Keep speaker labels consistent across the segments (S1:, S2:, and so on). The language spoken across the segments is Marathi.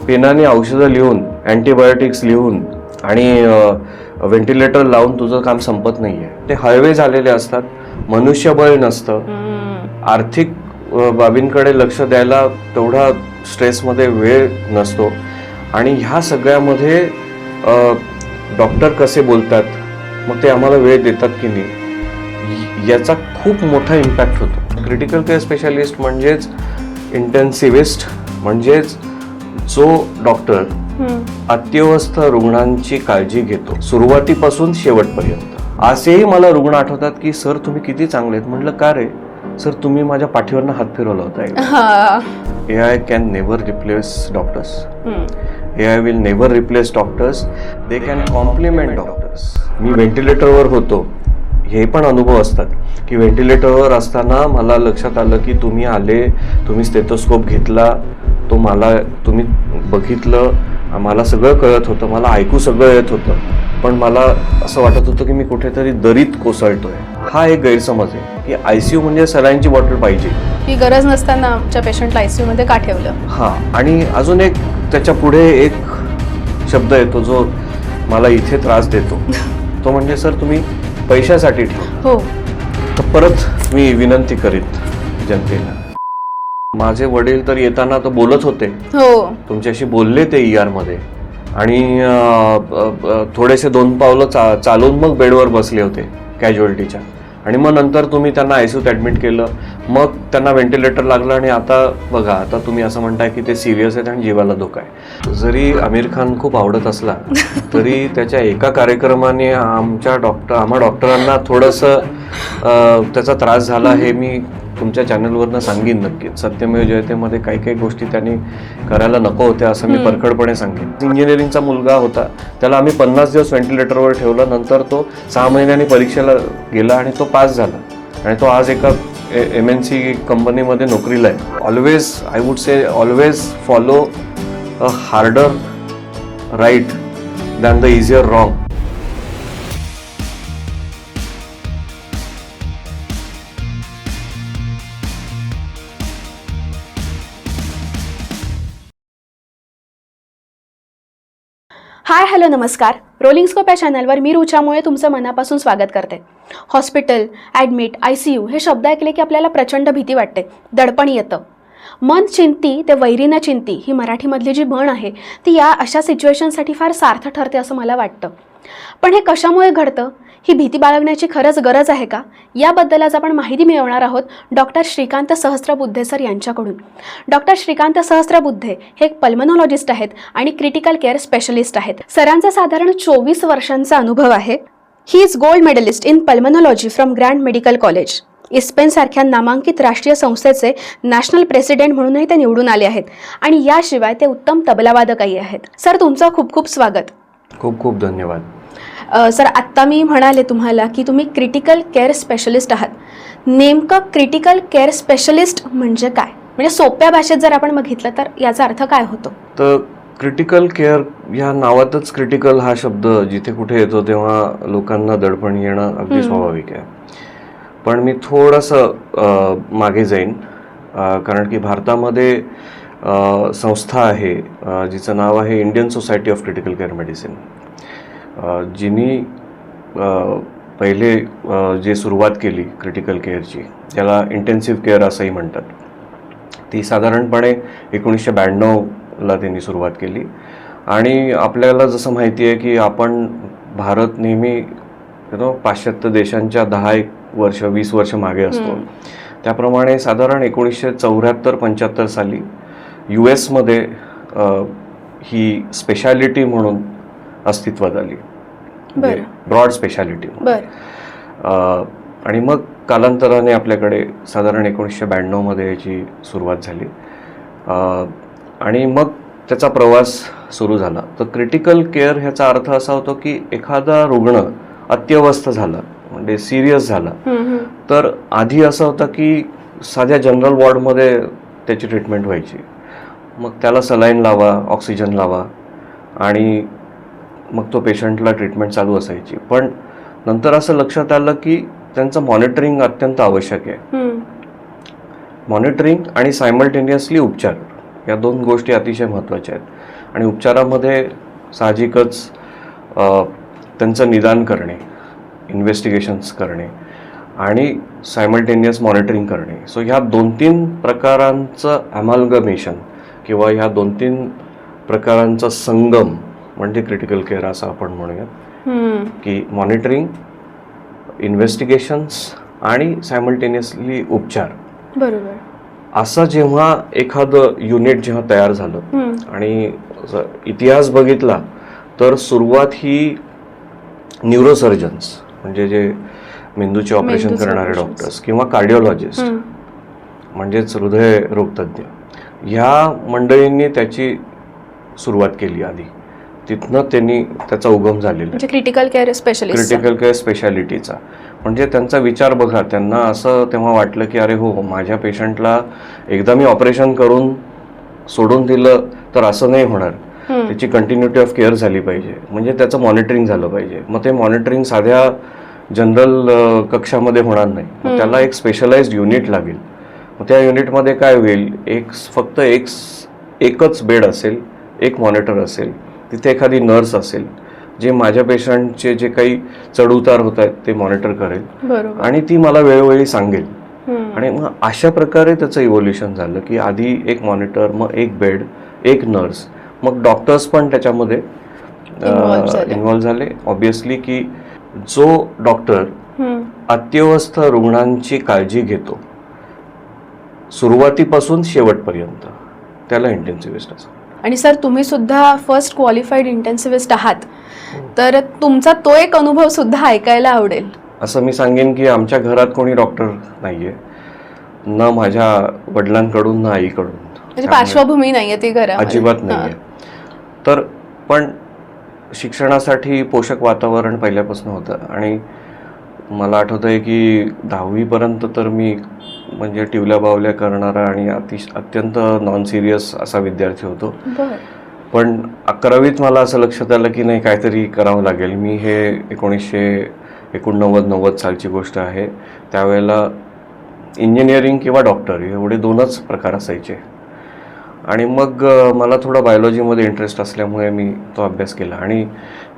S1: पेनाने औषधं लिहून, अँटीबायोटिक्स लिहून आणि व्हेंटिलेटर लावून तुझं काम संपत नाहीये. ते हळवे झालेले असतात, मनुष्यबळ नसतं, आर्थिक बाबींकडे लक्ष द्यायला तेवढा स्ट्रेसमध्ये वेळ नसतो. आणि ह्या सगळ्यामध्ये डॉक्टर कसे बोलतात, मग ते आम्हाला वेळ देतात की नाही, याचा खूप मोठा इम्पॅक्ट होतो. क्रिटिकल केअर स्पेशालिस्ट म्हणजेच इंटेन्सिव्हिस्ट, म्हणजेच जो डॉक्टर अत्यवस्थ रुग्णांची काळजी घेतो सुरुवातीपासून शेवटपर्यंत. असेही मला रुग्ण आठवतात की सर तुम्ही किती चांगले आहेत. म्हटलं का रे सर, तुम्ही माझ्या पाठीवरनं हात फिरवला होता. AI can never replace doctors. AI will never replace doctors. They can complement doctors. मी व्हेंटिलेटरवर होतो, हे पण अनुभव असतात की व्हेंटिलेटरवर असताना मला लक्षात आलं की तुम्ही आले, तुम्ही स्टेथोस्कोप घेतला, तो मला तुम्ही बघितलं, मला सगळं कळत होतं, मला ऐकू सगळं येत होतं, पण मला असं वाटत होतं की मी कुठेतरी दरीत कोसळतोय. हा एक गैरसमज आहे की ICU म्हणजे सलाईनची बॉटल पाहिजे.
S2: ही गरज नसताना आमच्या पेशंटला ICU मध्ये का ठेवलं.
S1: हां, आणि अजून एक त्याच्या पुढे एक शब्द येतो जो मला इथे त्रास देतो, तो म्हणजे सर तुम्ही पैशासाठी ठेव.
S2: हो.
S1: तर परत मी विनंती करीत जनतेला, माझे वडील तर येताना तर बोलत होते,
S2: हो,
S1: तुमच्याशी बोलले ते ER मध्ये, आणि थोडेसे 2 पावलं चालून मग बेडवर बसले होते कॅज्युअल्टीच्या. आणि मग नंतर तुम्ही त्यांना ICUत ॲडमिट केलं, मग त्यांना व्हेंटिलेटर लागलं, आणि आता बघा, आता तुम्ही असं म्हणताय की ते सिरियस आहेत आणि जीवाला धोका आहे. जरी आमिर खान खूप आवडत असला तरी त्याच्या एका कार्यक्रमाने आम्हा डॉक्टरांना थोडंसं त्याचा त्रास झाला, हे मी तुमच्या चॅनलवरनं सांगेन नक्कीच. सत्यमेव जयतेमध्ये काही काही गोष्टी त्यांनी करायला नको होत्या असं मी परखडपणे सांगेन. इंजिनिअरिंगचा मुलगा होता, त्याला आम्ही 50 दिवस व्हेंटिलेटरवर ठेवलं, नंतर तो 6 महिन्यांनी परीक्षेला गेला आणि तो पास झाला, आणि तो आज एका MNC कंपनीमध्ये नोकरीला आहे. Always, I would say, always follow a harder right than the easier wrong.
S2: Hi, hello, नमस्कार. रोलिंग स्कोप या चॅनलवर मी रुचामुळे तुमचं मनापासून स्वागत करते. हॉस्पिटल, ॲडमिट, ICU हे शब्द ऐकले की आपल्याला प्रचंड भीती वाटते, दडपण येतं. मन चिंती ते वैरी न चिंती ही मराठीमधली जी म्हण आहे ती या अशा सिच्युएशनसाठी फार सार्थ ठरते असं मला वाटतं. पण हे कशामुळे घडतं, ही भीती बाळगण्याची खरंच गरज आहे का, याबद्दल आज आपण माहिती मिळवणार आहोत डॉक्टर श्रीकांत सहस्त्रबुद्धे सर यांच्याकडून. डॉक्टर श्रीकांत सहस्त्रबुद्धे हे एक पल्मनॉलॉजिस्ट आहेत आणि क्रिटिकल केअर स्पेशलिस्ट आहेत. सरांचा साधारण 24 वर्षांचा अनुभव आहे. He is gold medallist in pulmonology from grand medical college. इस्पेन सारख्या नामांकित राष्ट्रीय संस्थेचे नॅशनल प्रेसिडेंट म्हणूनही ते निवडून आले आहेत, आणि याशिवाय ते उत्तम तबलावादकही आहेत. सर, तुमचं खूप खूप स्वागत.
S1: खूप खूप धन्यवाद.
S2: सर, आत्ता मी म्हणाले तुम्हाला की तुम्ही क्रिटिकल केअर स्पेशलिस्ट आहात. नेमकं क्रिटिकल केअर स्पेशलिस्ट म्हणजे काय, म्हणजे सोप्या भाषेत जर आपण बघितलं तर याचा अर्थ काय होतो?
S1: तर क्रिटिकल केअर ह्या नावातच क्रिटिकल हा शब्द जिथे कुठे येतो तेव्हा लोकांना दडपण येणं अगदी स्वाभाविक आहे. पण मी थोडंसं मागे जाईन, कारण की भारतामध्ये संस्था आहे जिचं नाव आहे Indian society of critical care medicine. जिनी पहिले जे सुरुवात केली क्रिटिकल केअरची, त्याला इंटेन्सिव्ह केअर असंही म्हणतात. ती साधारणपणे 1992ला त्यांनी सुरुवात केली. आणि आपल्याला जसं माहिती आहे की आपण भारत नेहमी पाश्चात्य देशांच्या 10-1 वर्ष 20 वर्ष मागे असतो. त्याप्रमाणे साधारण 1974-75 साली US मध्ये ही स्पेशालिटी म्हणून अस्तित्वात आली, ब्रॉड स्पेशालिटी. आणि मग कालांतराने आपल्याकडे साधारण 1992 मध्ये याची सुरुवात झाली, आणि मग त्याचा प्रवास सुरू झाला. तर क्रिटिकल केअर ह्याचा अर्थ असा होतो की एखादा रुग्ण अत्यवस्थ झाला, म्हणजे सिरियस झाला, तर आधी असं होतं की साध्या जनरल वॉर्डमध्ये त्याची ट्रीटमेंट व्हायची. मग त्याला सलाईन लावा, ऑक्सिजन लावा, आणि मग तो पेशंटला ट्रीटमेंट चालू असायची. पण नंतर असं लक्षात आलं की त्यांचं मॉनिटरिंग अत्यंत आवश्यक आहे. मॉनिटरिंग आणि सायमल्टेनियसली उपचार, या 2 गोष्टी अतिशय महत्त्वाच्या आहेत. आणि उपचारामध्ये साहजिकच त्यांचं निदान करणे, इन्व्हेस्टिगेशन्स करणे आणि सायमल्टेनियस मॉनिटरिंग करणे. सो ह्या 2-3 प्रकारांचं ॲमॅलगमेशन किंवा ह्या 2-3 प्रकारांचा संगम म्हणजे क्रिटिकल केअर असं आपण म्हणूयात, की मॉनिटरिंग, इन्व्हेस्टिगेशन्स आणि सायमल्टेनियसली उपचार.
S2: बरोबर.
S1: असं जेव्हा एखादं युनिट जेव्हा तयार झालं आणि इतिहास बघितला तर सुरुवात ही न्यूरोसर्जन्स म्हणजे जे मेंदूचे ऑपरेशन करणारे डॉक्टर्स किंवा कार्डिओलॉजिस्ट म्हणजेच हृदय रोगतज्ञ ह्या मंडळींनी त्याची सुरुवात केली आधी. तिथनं त्यांनी त्याचा उगम झालेला
S2: म्हणजे critical care specialist,
S1: critical care स्पेशालिटीचा. म्हणजे त्यांचा विचार बघा, त्यांना असं तेव्हा वाटलं की अरे हो, माझ्या पेशंटला एकदा मी ऑपरेशन करून सोडून दिलं तर असं नाही होणार, त्याची कंटिन्युटी ऑफ केअर झाली पाहिजे, म्हणजे त्याचं मॉनिटरिंग झालं पाहिजे. मग ते मॉनिटरिंग साध्या जनरल कक्षामध्ये होणार नाही, मग त्याला एक स्पेशलाइज्ड युनिट लागेल. मग त्या युनिटमध्ये काय होईल, फक्त एकच बेड असेल, एक मॉनिटर असेल, तिथे एखादी नर्स असेल जे माझ्या पेशंटचे जे काही चढउतार होत आहेत ते मॉनिटर करेल आणि ती मला वेळोवेळी सांगेल. आणि मग अशा प्रकारे त्याचं इव्होल्युशन झालं की आधी एक मॉनिटर, मग एक बेड, एक नर्स, मग डॉक्टर्स पण त्याच्यामध्ये इन्व्हॉल्व झाले. ऑब्विसली की जो डॉक्टर अत्यवस्थ रुग्णांची काळजी घेतो सुरुवातीपासून शेवटपर्यंत त्याला इंटेन्सिव्हिस्ट असतो.
S2: आणि सर तुम्ही सुद्धा फर्स्ट क्वालिफाईड इंटेन्सिव्हिस्ट आहात, तर तुमचा तो एक अनुभव सुद्धा ऐकायला आवडेल.
S1: असं मी सांगेन की आमच्या घरात कोणी डॉक्टर नाहीये, न माझ्या वडिलांकडून ना आईकडून,
S2: म्हणजे पार्श्वभूमी नाहीये ती घरामध्ये,
S1: अजिबात नाहीये. तर पण शिक्षणासाठी पोषक वातावरण पहिल्यापासून होतं आणि मला आठवतंय की 10वी पर्यंत तर मी म्हणजे टिवल्या बावल्या करणारा आणि अत्यंत नॉन सिरियस असा विद्यार्थी होतो. पण 11वीत मला असं लक्षात आलं की नाही, काहीतरी करावं लागेल. मी हे 1989 सालची गोष्ट आहे. त्यावेळेला इंजिनिअरिंग किंवा डॉक्टर एवढे 2च प्रकार असायचे आणि मग मला थोडा बायोलॉजीमध्ये इंटरेस्ट असल्यामुळे मी तो अभ्यास केला आणि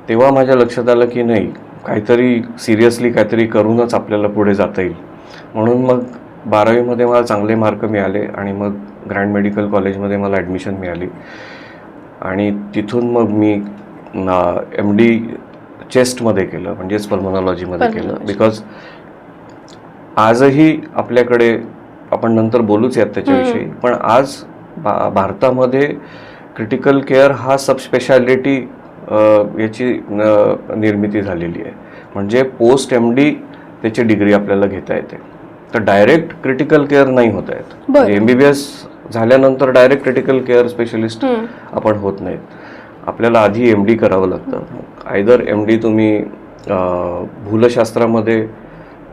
S1: तेव्हा माझ्या लक्षात आलं की नाही, काहीतरी सिरियसली काहीतरी करूनच आपल्याला पुढे जाता येईल. म्हणून मग 12वीमध्ये मला चांगले मार्क मिळाले आणि मग ग्रँड मेडिकल कॉलेजमध्ये मला ॲडमिशन मिळाली आणि तिथून मग मी MD चेस्टमध्ये केलं, म्हणजेच पल्मोनॉलॉजीमध्ये केलं. बिकॉज आजही आपल्याकडे, आपण नंतर बोलूच यात त्याच्याविषयी, पण आज भारतामध्ये क्रिटिकल केअर हा सबस्पेशालिटी याची निर्मिती झालेली आहे. म्हणजे पोस्ट MD त्याची डिग्री आपल्याला घेता येते. तर डायरेक्ट क्रिटिकल केअर नाही होता येत. MBBS झाल्यानंतर डायरेक्ट क्रिटिकल केअर स्पेशलिस्ट आपण होत नाहीत. आपल्याला आधी MD करावं लागतं. आयदर MD तुम्ही भूलशास्त्रामध्ये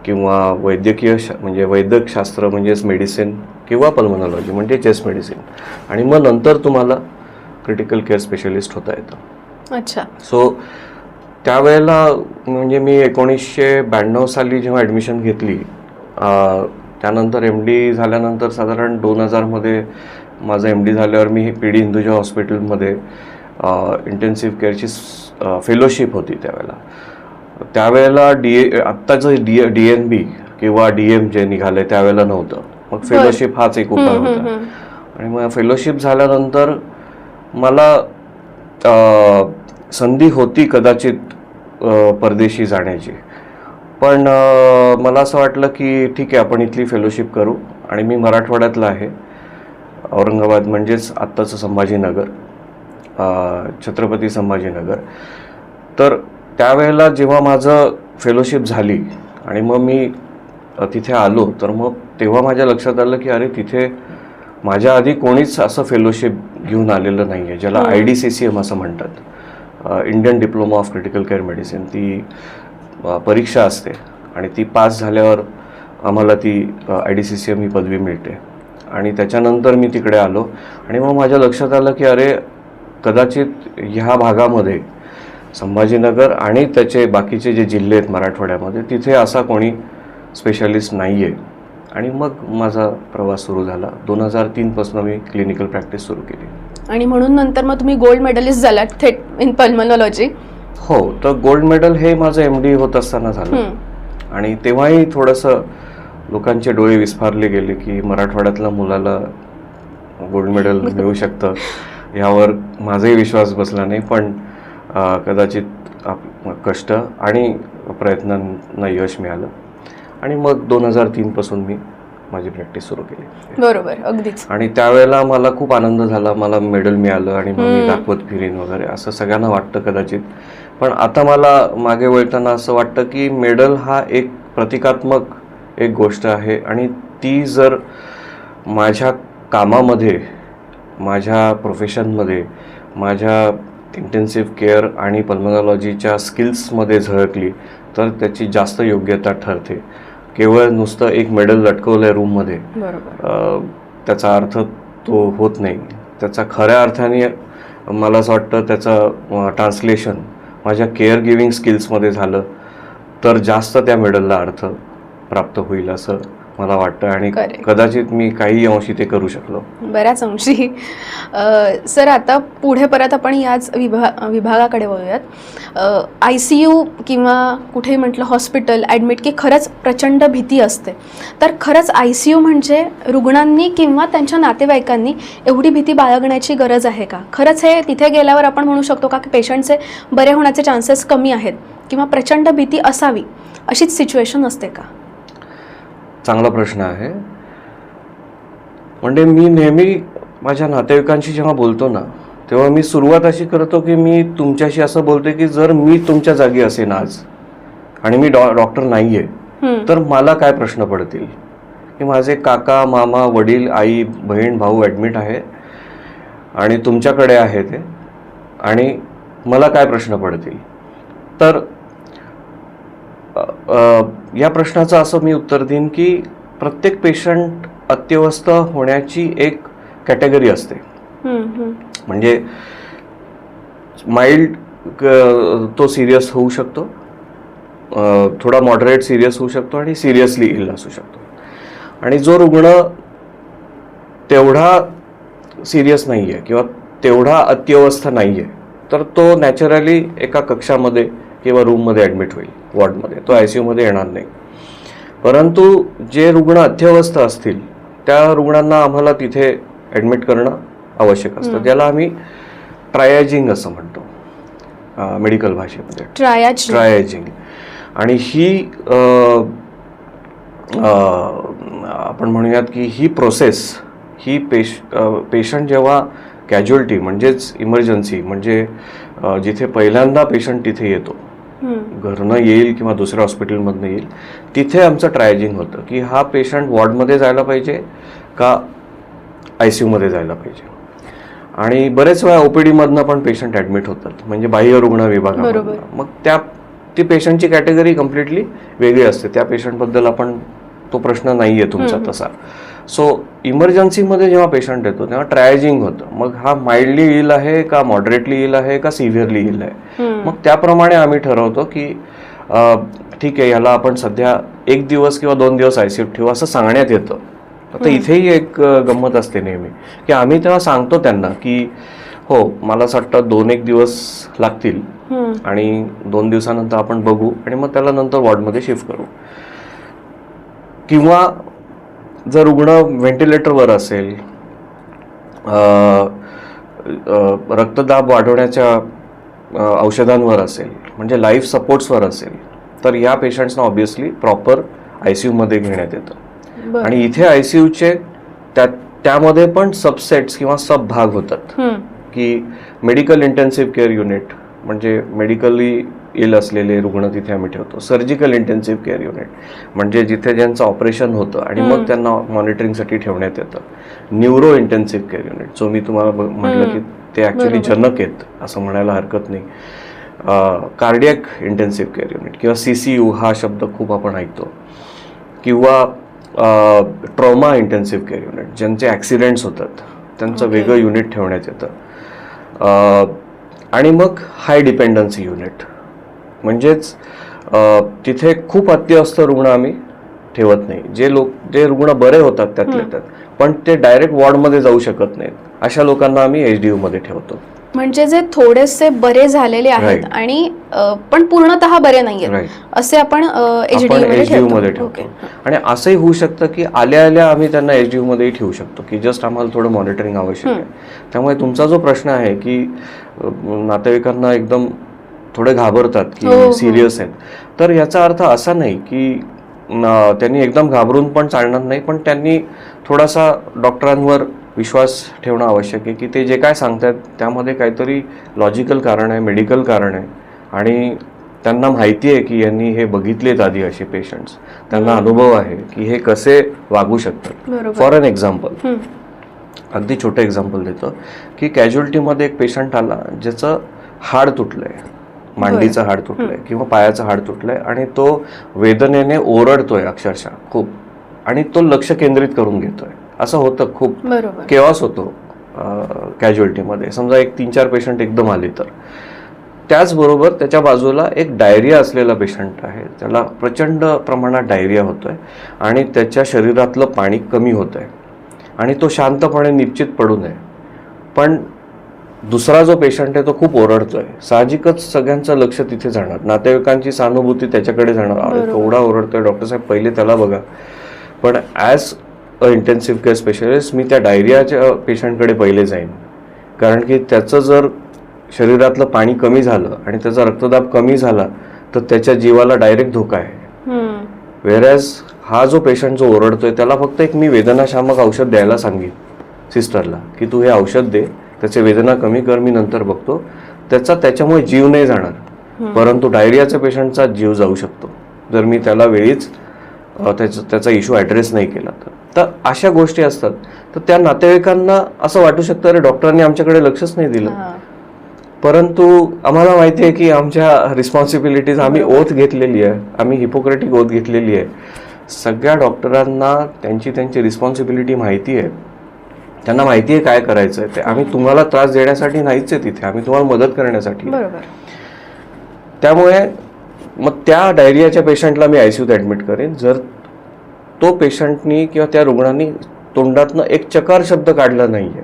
S1: किंवा वैद्यकीय म्हणजे वैद्यकशास्त्र म्हणजेच मेडिसिन किंवा पल्मोनॉलॉजी म्हणजे चेस्ट मेडिसिन, आणि मग नंतर तुम्हाला क्रिटिकल केअर स्पेशलिस्ट होता येतं.
S2: अच्छा.
S1: सो त्यावेळेला म्हणजे मी 1992 साली जेव्हा ॲडमिशन घेतली, त्यानंतर MD झाल्यानंतर साधारण 2000मध्ये माझं MD झाल्यावर मी PD हिंदुजा हॉस्पिटलमध्ये इंटेन्सिव्ह केअरची फेलोशिप होती त्यावेळेला आत्ताचं DNB किंवा DM जे निघालंय त्यावेळेला नव्हतं. मग फेलोशिप हाच एक उपाय होता. आणि मग फेलोशिप झाल्यानंतर मला संधी होती कदाचित परदेशी जाण्याची, पण मला असं वाटलं की ठीक आहे, आपण इथली फेलोशिप करू. आणि मी मराठवाड्यातला आहे, औरंगाबाद म्हणजेच आत्ताचं संभाजीनगर, छत्रपती संभाजीनगर. तर त्यावेळेला जेव्हा माझं फेलोशिप झाली आणि मग मी तिथे आलो, तर मग तेव्हा माझ्या लक्षात आलं की अरे, तिथे माझ्या आधी कोणीच असं फेलोशिप घेऊन आलेलं नाही आहे, ज्याला IDCCM असं म्हणतात, Indian diploma of critical care medicine. ती परीक्षा असते आणि ती पास झाल्यावर आम्हाला ती IDCCM ही पदवी मिळते. आणि त्याच्यानंतर मी तिकडे आलो आणि मग माझ्या लक्षात आलं की अरे, कदाचित ह्या भागामध्ये संभाजीनगर आणि त्याचे बाकीचे जे जिल्हे आहेत मराठवाड्यामध्ये, तिथे असा कोणी स्पेशालिस्ट नाही आहे. आणि मग माझा प्रवास सुरू झाला. 2003 पासून मी क्लिनिकल प्रॅक्टिस सुरू केली.
S2: आणि म्हणून नंतर मग तुम्ही गोल्ड मेडलिस्ट झालात थेट इन पल्मोनॉलॉजी.
S1: हो, तर गोल्ड मेडल हे माझं MD होत असताना झालं. आणि तेव्हाही थोडंसं लोकांचे डोळे विस्फारले गेले की मराठवाड्यातल्या मुलाला गोल्ड मेडल मिळू शकतं, यावर माझाही विश्वास बसला नाही. पण कदाचित कष्ट आणि प्रयत्नांना यश मिळालं आणि मग 2003 पासून मी माझी प्रॅक्टिस सुरू केली.
S2: बरोबर, अगदीच.
S1: आणि त्यावेळेला मला खूप आनंद झाला, मला मेडल मिळालं आणि मग मी दाखवत फिरीन वगैरे असं सगळ्यांना वाटतं कदाचित. पण आता मला मागे वळताना असं वाटतं की मेडल हा एक प्रतिकात्मक एक गोष्ट आहे आणि ती जर माझ्या कामामध्ये, माझ्या प्रोफेशनमध्ये, माझ्या इंटेन्सिव्ह केअर आणि पल्मोनॉलॉजीच्या स्किल्समध्ये झळकली तर त्याची जास्त योग्यता ठरते. केवळ नुसतं एक मेडल लटकवलंय रूममध्ये त्याचा अर्थ तो होत नाही. त्याचा खऱ्या अर्थाने मला असं वाटतं त्याचं ट्रान्सलेशन माझ्या केअर गिव्हिंग स्किल्समध्ये झालं तर जास्त त्या मेडलला अर्थ प्राप्त होईल असं मला वाटतं आणि कदाचित मी काही अंशी ते करू शकलो,
S2: बऱ्याच अंशी. सर, आता पुढे परत आपण याच विभागाकडे वळूयात. ICU किंवा कुठेही म्हटलं हॉस्पिटल ॲडमिट की खरंच प्रचंड भीती असते. तर खरंच ICU म्हणजे रुग्णांनी किंवा त्यांच्या नातेवाईकांनी एवढी भीती बाळगण्याची गरज आहे का? खरंच हे तिथे गेल्यावर आपण म्हणू शकतो का की पेशंटचे बरे होण्याचे चान्सेस कमी आहेत किंवा प्रचंड भीती असावी अशीच सिच्युएशन असते का?
S1: चांगला प्रश्न आहे. म्हणजे मी नेहमी माझ्या नातेवाईकांशी जेव्हा बोलतो ना तेव्हा मी सुरुवात अशी करतो की मी तुमच्याशी असं बोलतो की जर मी तुमच्या जागी असेन आज आणि मी डॉक्टर नाही आहे तर मला काय प्रश्न पडतील की माझे काका, मामा, वडील, आई, बहीण, भाऊ ॲडमिट आहे आणि तुमच्याकडे आहे ते आणि मला काय प्रश्न पडतील. तर या प्रश्नाचं असं मी उत्तर देईन की प्रत्येक पेशंट अत्यवस्थ होण्याची एक कॅटेगरी असते. म्हणजे माइल्ड तो सिरियस होऊ शकतो, थोडा मॉडरेट सिरियस होऊ शकतो आणि सिरियसली इल असू शकतो. आणि जो रुग्ण तेवढा सिरियस नाही आहे किंवा तेवढा अत्यवस्थ नाही आहे तर तो नॅचरली एका कक्षामध्ये किंवा रूममध्ये ॲडमिट होईल, वॉर्डमध्ये. तो ICU मध्ये येणार नाही. परंतु जे रुग्ण अत्यवस्थ असतील त्या रुग्णांना आम्हाला तिथे ॲडमिट करणं आवश्यक असतं, ज्याला आम्ही ट्रायजिंग असं म्हणतो मेडिकल भाषेमध्ये, ट्रायजिंग. आणि ही आपण म्हणूयात की ही प्रोसेस ही पेशंट जेव्हा कॅज्युअल्टी म्हणजेच इमर्जन्सी म्हणजे जिथे पहिल्यांदा पेशंट तिथे येतो, घरनं येईल किंवा दुसऱ्या हॉस्पिटलमधनं येईल, तिथे आमचं ट्रायजिंग होतं की हा पेशंट वॉर्डमध्ये जायला पाहिजे का ICU मध्ये जायला पाहिजे. आणि बरेच वेळा OPD मधनं पण पेशंट ॲडमिट होतात, म्हणजे बाह्य रुग्ण विभागामधनं. मग ती पेशंटची कॅटेगरी कम्प्लिटली वेगळी असते. त्या पेशंटबद्दल आपण तो प्रश्न नाही आहे तुमचा तसा. सो इमर्जन्सीमध्ये जेव्हा पेशंट येतो तेव्हा ट्रायजिंग होतं. मग हा माइल्डली इल आहे का मॉडरेटली इल आहे का सिव्हिअरली इल आहे. मग त्याप्रमाणे आम्ही ठरवतो की ठीक आहे, याला आपण सध्या 1 दिवस किंवा 2 दिवस ICU ठेवू असं सांगण्यात येतं. आता इथेही एक गंमत असते नेहमी की आम्ही तेव्हा सांगतो त्यांना की हो, मला असं वाटतं 2-1 दिवस लागतील आणि 2 दिवसानंतर आपण बघू आणि मग त्याला नंतर वॉर्डमध्ये शिफ्ट करू. किंवा जर रुग्ण व्हेंटिलेटरवर असेल, रक्तदाब वाढवण्याच्या औषधांवर असेल, म्हणजे लाईफ सपोर्ट्सवर असेल, तर या पेशंट्सना ऑब्व्हियसली प्रॉपर ICU मध्ये घेण्यात येतं. आणि इथे ICUचे त्यामध्ये पण सबसेट्स किंवा सब भाग होतात की मेडिकल इंटेन्सिव्ह केअर युनिट म्हणजे मेडिकली इल असलेले रुग्ण तिथे आम्ही ठेवतो. सर्जिकल इंटेन्सिव्ह केअर युनिट म्हणजे जिथे ज्यांचं ऑपरेशन होतं आणि मग त्यांना मॉनिटरिंगसाठी ठेवण्यात येतं. न्यूरो इंटेन्सिव्ह केअर युनिट, जो मी तुम्हाला म्हटलं की ते ॲक्च्युली जनक आहेत असं म्हणायला हरकत नाही. कार्डियक इंटेन्सिव्ह केअर युनिट किंवा CCU हा शब्द खूप आपण ऐकतो. किंवा ट्रॉमा इंटेन्सिव्ह केअर युनिट, ज्यांचे ॲक्सिडेंट्स होतात त्यांचं वेगळं युनिट ठेवण्यात येतं. आणि मग हाय डिपेंडन्सी युनिट म्हणजेच तिथे खूप अत्यवस्थ रुग्ण आम्ही ठेवत नाही. जे रुग्ण बरे होतात त्यातले त्यात, पण ते डायरेक्ट वॉर्डमध्ये जाऊ शकत नाहीत अशा लोकांना आम्ही HDU मध्ये ठेवतो.
S2: म्हणजे जे थोडेसे बरे झालेले आहेत
S1: Right.
S2: आणि पण पूर्णतः बरे नाहीयेत
S1: Right.
S2: असे आपण
S1: आपण
S2: HDU
S1: HDU मध्ये
S2: ठेवतो. ओके.
S1: ठेवतो. आणि असंही होऊ शकतं की आल्या आल्या आम्ही त्यांना HDU मध्येही ठेवू शकतो की जस्ट आम्हाला थोडं मॉनिटरिंग आवश्यक आहे. त्यामुळे तुमचा जो प्रश्न आहे की नातेवाईकांना एकदम थोडे घाबरतात
S2: हो, हो.
S1: की सिरियस आहेत, तर याचा अर्थ असा नाही की त्यांनी एकदम घाबरून पण चालणार नाही, पण त्यांनी थोडासा डॉक्टरांवर विश्वास ठेवणं आवश्यक आहे की ते जे काय सांगतात त्यामध्ये काहीतरी लॉजिकल कारण आहे, मेडिकल कारण आहे आणि त्यांना माहिती आहे की यांनी हे बघितलेत आधी असे पेशंट्स, त्यांना अनुभव आहे की हे कसे वागू शकतात.
S2: बरोबर.
S1: फॉर एन एक्झाम्पल, अगदी छोटं एक्झाम्पल देतो की कॅज्युअल्टीमध्ये एक पेशंट आला ज्याचं हाड तुटलंय, मांडीचं हाड तुटलंय किंवा पायाचं हाड तुटलंय आणि तो वेदनेने ओरडतोय अक्षरशः खूप, आणि तो लक्ष केंद्रित करून घेतोय. असं होतं, खूप
S2: बरोबर.
S1: केऑस होतो कॅज्युअल्टीमध्ये. समजा एक 3-4 पेशंट एकदम आले तर. त्याचबरोबर त्याच्या बाजूला एक डायरिया असलेला पेशंट आहे, त्याला प्रचंड प्रमाणात डायरिया होतोय आणि त्याच्या शरीरातलं पाणी कमी होतंय आणि तो शांतपणे निश्चित पडू नये, पण दुसरा जो पेशंट आहे तो खूप ओरडतोय. साहजिकच सगळ्यांचं लक्ष तिथे जाणार, नातेवाईकांची सहानुभूती त्याच्याकडे जाणार. अरे केवढा ओरडतोय, डॉक्टर साहेब पहिले त्याला बघा. पण as a intensive care specialist मी त्या डायरियाच्या पेशंटकडे पहिले जाईन, कारण की त्याचं जर शरीरातलं पाणी कमी झालं आणि त्याचा रक्तदाब कमी झाला तर त्याच्या जीवाला डायरेक्ट धोका आहे. व्हेरॅज हा जो पेशंट जो ओरडतोय त्याला फक्त एक मी वेदनाशामक औषध द्यायला सांगेन सिस्टरला की तू हे औषध दे, त्याचे वेदना कमी कर, मी नंतर बघतो. त्याच्यामुळे जीव नाही जाणार, परंतु डायरियाच्या पेशंटचा जीव जाऊ शकतो जर मी त्याला वेळीच त्याचा इश्यू ॲड्रेस नाही केला तर अशा गोष्टी असतात. तर त्या नातेवाईकांना असं वाटू शकतं अरे डॉक्टरांनी आमच्याकडे लक्षच नाही दिलं, परंतु आम्हाला माहिती आहे की आमच्या रिस्पॉन्सिबिलिटीज आम्ही ओथ घेतलेली आहे, आम्ही हिपोक्रेटिक ओथ घेतलेली आहे. सगळ्या डॉक्टरांना त्यांची रिस्पॉन्सिबिलिटी माहिती आहे, त्यांना माहिती आहे काय करायचं आहे ते. आम्ही तुम्हाला त्रास देण्यासाठी नाहीच आहे तिथे, आम्ही तुम्हाला मदत करण्यासाठी. त्यामुळे मग त्या डायरियाच्या पेशंटला मी ICUत ॲडमिट करेन जर तो पेशंटनी किंवा त्या रुग्णांनी तोंडातनं एक चकार शब्द काढला नाहीये,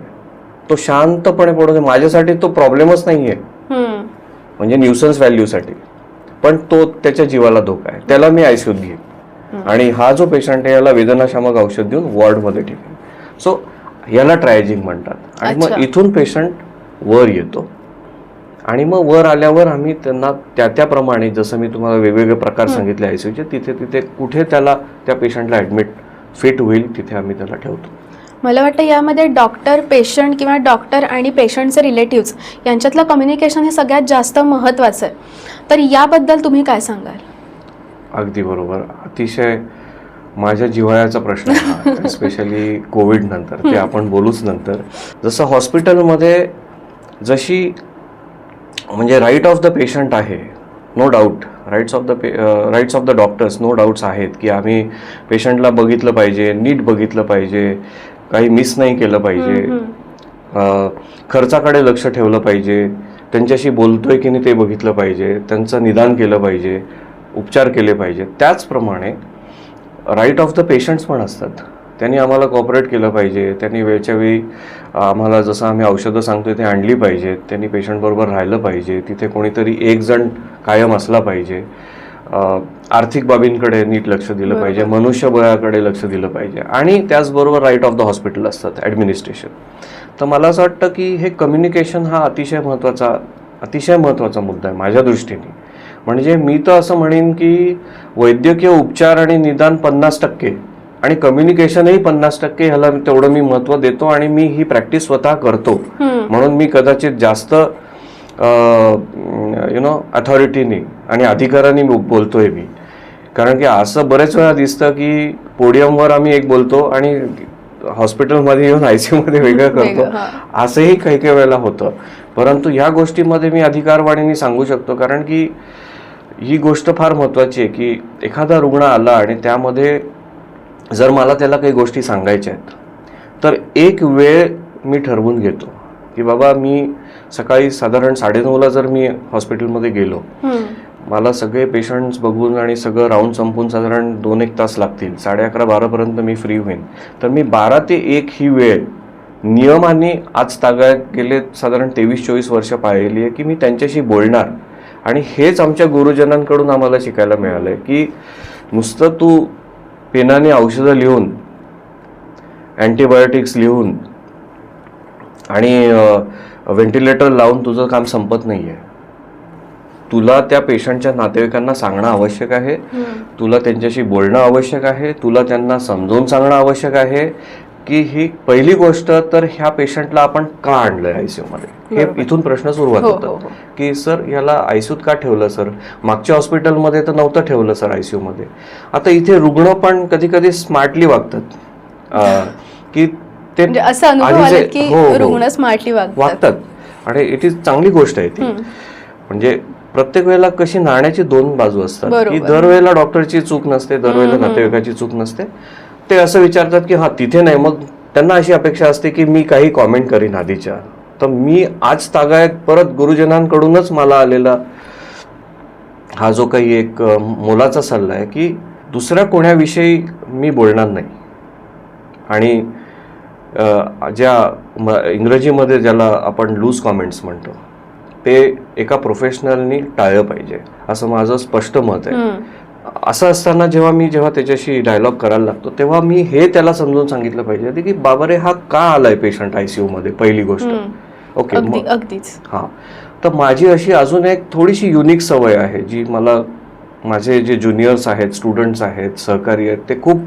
S1: तो शांतपणे पडून, माझ्यासाठी तो प्रॉब्लेमच नाहीये म्हणजे न्यूसन्स व्हॅल्यूसाठी, पण तो त्याच्या जीवाला धोका आहे, त्याला मी ICUत घेईन आणि हा जो पेशंट आहे याला वेदनाशामक औषध देऊन वॉर्डमध्ये ठेवेन. सो याला ट्रायजिंग म्हणतात. आणि मग इथून पेशंट वर येतो आणि मग वर आल्यावर आम्ही त्यांना त्याप्रमाणे, जसं मी तुम्हाला वेगवेगळे प्रकार सांगितले ICUचे, तिथे कुठे त्याला त्या पेशंटला ॲडमिट फिट होईल तिथे आम्ही त्याला ठेवतो.
S2: मला वाटतं यामध्ये डॉक्टर पेशंट किंवा डॉक्टर आणि पेशंटचे रिलेटिव्स यांच्यातलं कम्युनिकेशन हे सगळ्यात जास्त महत्त्वाचं आहे. तर याबद्दल तुम्ही काय सांगाल?
S1: अगदी बरोबर, अतिशय माझ्या जिव्हाळ्याचा प्रश्न आहे, स्पेशली कोविड नंतर. ते आपण बोलूच नंतर. जसं हॉस्पिटलमध्ये जशी म्हणजे राईट ऑफ द पेशंट आहे, no doubt, rights of the doctors no doubts आहेत की आम्ही पेशंटला बघितलं पाहिजे, नीट बघितलं पाहिजे, काही मिस नाही केलं पाहिजे, खर्चाकडे लक्ष ठेवलं पाहिजे, त्यांच्याशी बोलतोय की नाही ते बघितलं पाहिजे, त्यांचं निदान केलं पाहिजे, उपचार केले पाहिजे. त्याचप्रमाणे राईट ऑफ द पेशंट्स पण असतात, त्यांनी आम्हाला कॉपरेट केलं पाहिजे, त्यांनी वेळच्या वेळी आम्हाला जसं आम्ही औषधं सांगतोय ते आणली पाहिजेत, त्यांनी पेशंटबरोबर राहिलं पाहिजे, तिथे कोणीतरी एक जण कायम असला पाहिजे, आर्थिक बाबींकडे नीट लक्ष दिलं पाहिजे, मनुष्यबळाकडे लक्ष दिलं पाहिजे, आणि त्याचबरोबर राईट ऑफ द हॉस्पिटल असतात, ॲडमिनिस्ट्रेशन. तर मला असं वाटतं की हे कम्युनिकेशन हा अतिशय महत्त्वाचा मुद्दा आहे माझ्या दृष्टीने. म्हणजे मी तर असं म्हणेन की वैद्यकीय उपचार आणि निदान 50% आणि कम्युनिकेशनही 50%, ह्याला तेवढं मी महत्त्व देतो आणि मी ही प्रॅक्टिस स्वतः करतो. म्हणून मी कदाचित जास्त अथॉरिटीने आणि अधिकाराने बोलतोय मी, कारण की असं बरेच वेळा दिसतं की पोडियमवर आम्ही एक बोलतो आणि हॉस्पिटलमध्ये येऊन ICUमध्ये वेगळं करतो, असंही काही वेळेला होतं. परंतु ह्या गोष्टीमध्ये मी अधिकारवाणीने सांगू शकतो, कारण की ही गोष्ट फार महत्त्वाची आहे की एखादा रुग्ण आला आणि त्यामध्ये जर मला त्याला काही गोष्टी सांगायच्या आहेत तर एक वेळ मी ठरवून घेतो की बाबा मी सकाळी साधारण 9:30ला जर मी हॉस्पिटलमध्ये गेलो, मला सगळे पेशंट्स बघून आणि सगळं राऊंड संपून साधारण 2-1 तास लागतील, 11:30-12 पर्यंत मी फ्री होईन, तर मी 12 ते 1 ही वेळ नियमाने आज तागायत गेले साधारण 23-24 वर्ष पाहिली आहे की मी त्यांच्याशी बोलणार. आणि हेच आमच्या गुरुजनांकडून आम्हाला शिकायला मिळालंय की नुसतं तू पेनाने औषधं लिहून, अँटीबायोटिक्स लिहून आणि व्हेंटिलेटर लावून तुझं काम संपत नाहीये. तुला त्या पेशंटच्या नातेवाईकांना सांगणं आवश्यक आहे, तुला त्यांच्याशी बोलणं आवश्यक आहे, तुला त्यांना समजावून सांगणं आवश्यक आहे की ही पहिली गोष्ट तर ह्या पेशंटला आपण का आणलंय आयसीयू मध्ये. हे इथून प्रश्न सुरुवात होतो की सर याला आयसीयूत का ठेवलं सर, मागच्या हॉस्पिटलमध्ये तर नव्हतं ठेवलं सर आयसीयू मध्ये. आता इथे रुग्ण पण कधी कधी स्मार्टली वागतात की ते
S2: असं अनुभव आला की रुग्ण स्मार्टली
S1: वागतात आणि इट इज चांगली गोष्ट आहे ती. म्हणजे प्रत्येक वेळेला कशी नाण्याची दोन बाजू असतात की दरवेळेला डॉक्टरची चूक नसते, दरवेळेला नातेवाईकाची चूक नसते. ते असं विचारतात की हा तिथे नाही, मग त्यांना अशी अपेक्षा असते की मी काही कॉमेंट करीन आधीच्या. तर मी आज तागायत परत गुरुजनांकडूनच मला आलेला हा जो काही एक मोलाचा सल्ला आहे की दुसऱ्या कोणाविषयी मी बोलणार नाही. आणि ज्या इंग्रजीमध्ये ज्याला आपण लूज कॉमेंट्स म्हणतो ते एका प्रोफेशनलनी टाळलं पाहिजे असं माझं स्पष्ट मत आहे. असं असताना जेव्हा त्याच्याशी डायलॉग करायला लागतो तेव्हा मी हे त्याला समजून सांगितलं पाहिजे की बाबा रे हा का आलाय पेशंट आयसीयू मध्ये, पहिली गोष्ट. ओके,
S2: अगदीच.
S1: हा, तर माझी अशी अजून एक थोडीशी युनिक सवय आहे जी मला माझे जे ज्युनियर्स आहेत, स्टुडंट्स आहेत, सहकारी आहेत, ते खूप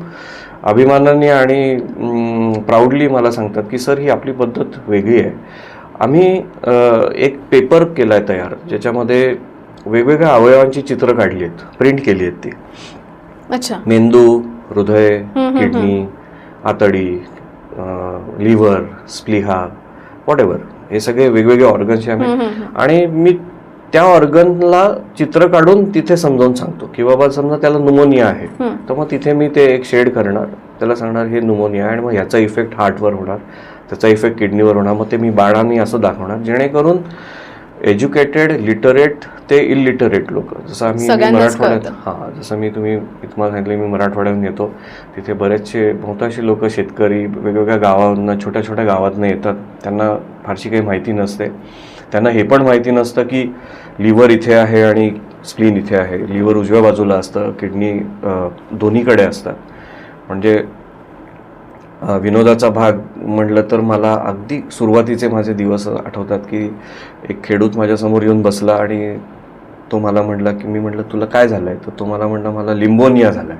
S1: अभिमानाने आणि प्राऊडली मला सांगतात की सर ही आपली पद्धत वेगळी आहे. आम्ही एक पेपर केलाय तयार ज्याच्यामध्ये वेगवेगळ्या अवयवांची चित्र काढली आहेत, प्रिंट केली आहेत ती. अच्छा. मेंदू, हृदय, किडनी, आतडी, लिव्हर, स्प्लिहा, व्हॉट एव्हर, हे सगळे वेगवेगळे ऑर्गन्स आम्ही. आणि मी त्या ऑर्गनला चित्र काढून तिथे समजावून सांगतो की बाबा समजा त्याला न्यूमोनिया आहे तर मग तिथे मी ते एक शेड करणार, त्याला सांगणार हे न्यूमोनिया आहे आणि मग ह्याचा इफेक्ट हार्टवर होणार, त्याचा इफेक्ट किडनीवर होणार. मग ते मी बाळांनी असं दाखवणार जेणेकरून एज्युकेटेड, लिटरेट ते इलिटरेट लोक, जसं आम्ही मराठवाड्यात, जसं मी तुम्हाला सांगितलं मी मराठवाड्यातून येतो, तिथे बरेचसे बहुतांशी लोक शेतकरी वेगवेगळ्या गावांना, छोट्या छोट्या गावातून येतात. त्यांना फारशी काही माहिती नसते. त्यांना हे पण माहिती नसतं की लिव्हर इथे आहे आणि स्प्लीन इथे आहे. लिव्हर उजव्या बाजूला असतं, किडनी दोन्हीकडे असतात. म्हणजे विनोदाचा भाग म्हटलं तर मला अगदी सुरुवातीचे माझे दिवस आठवतात की एक खेडूत माझ्यासमोर येऊन बसला आणि तो मला म्हटला की मी म्हटलं तुला काय झालंय, तर तो मला म्हटलं मला लिंबोनिया झालाय.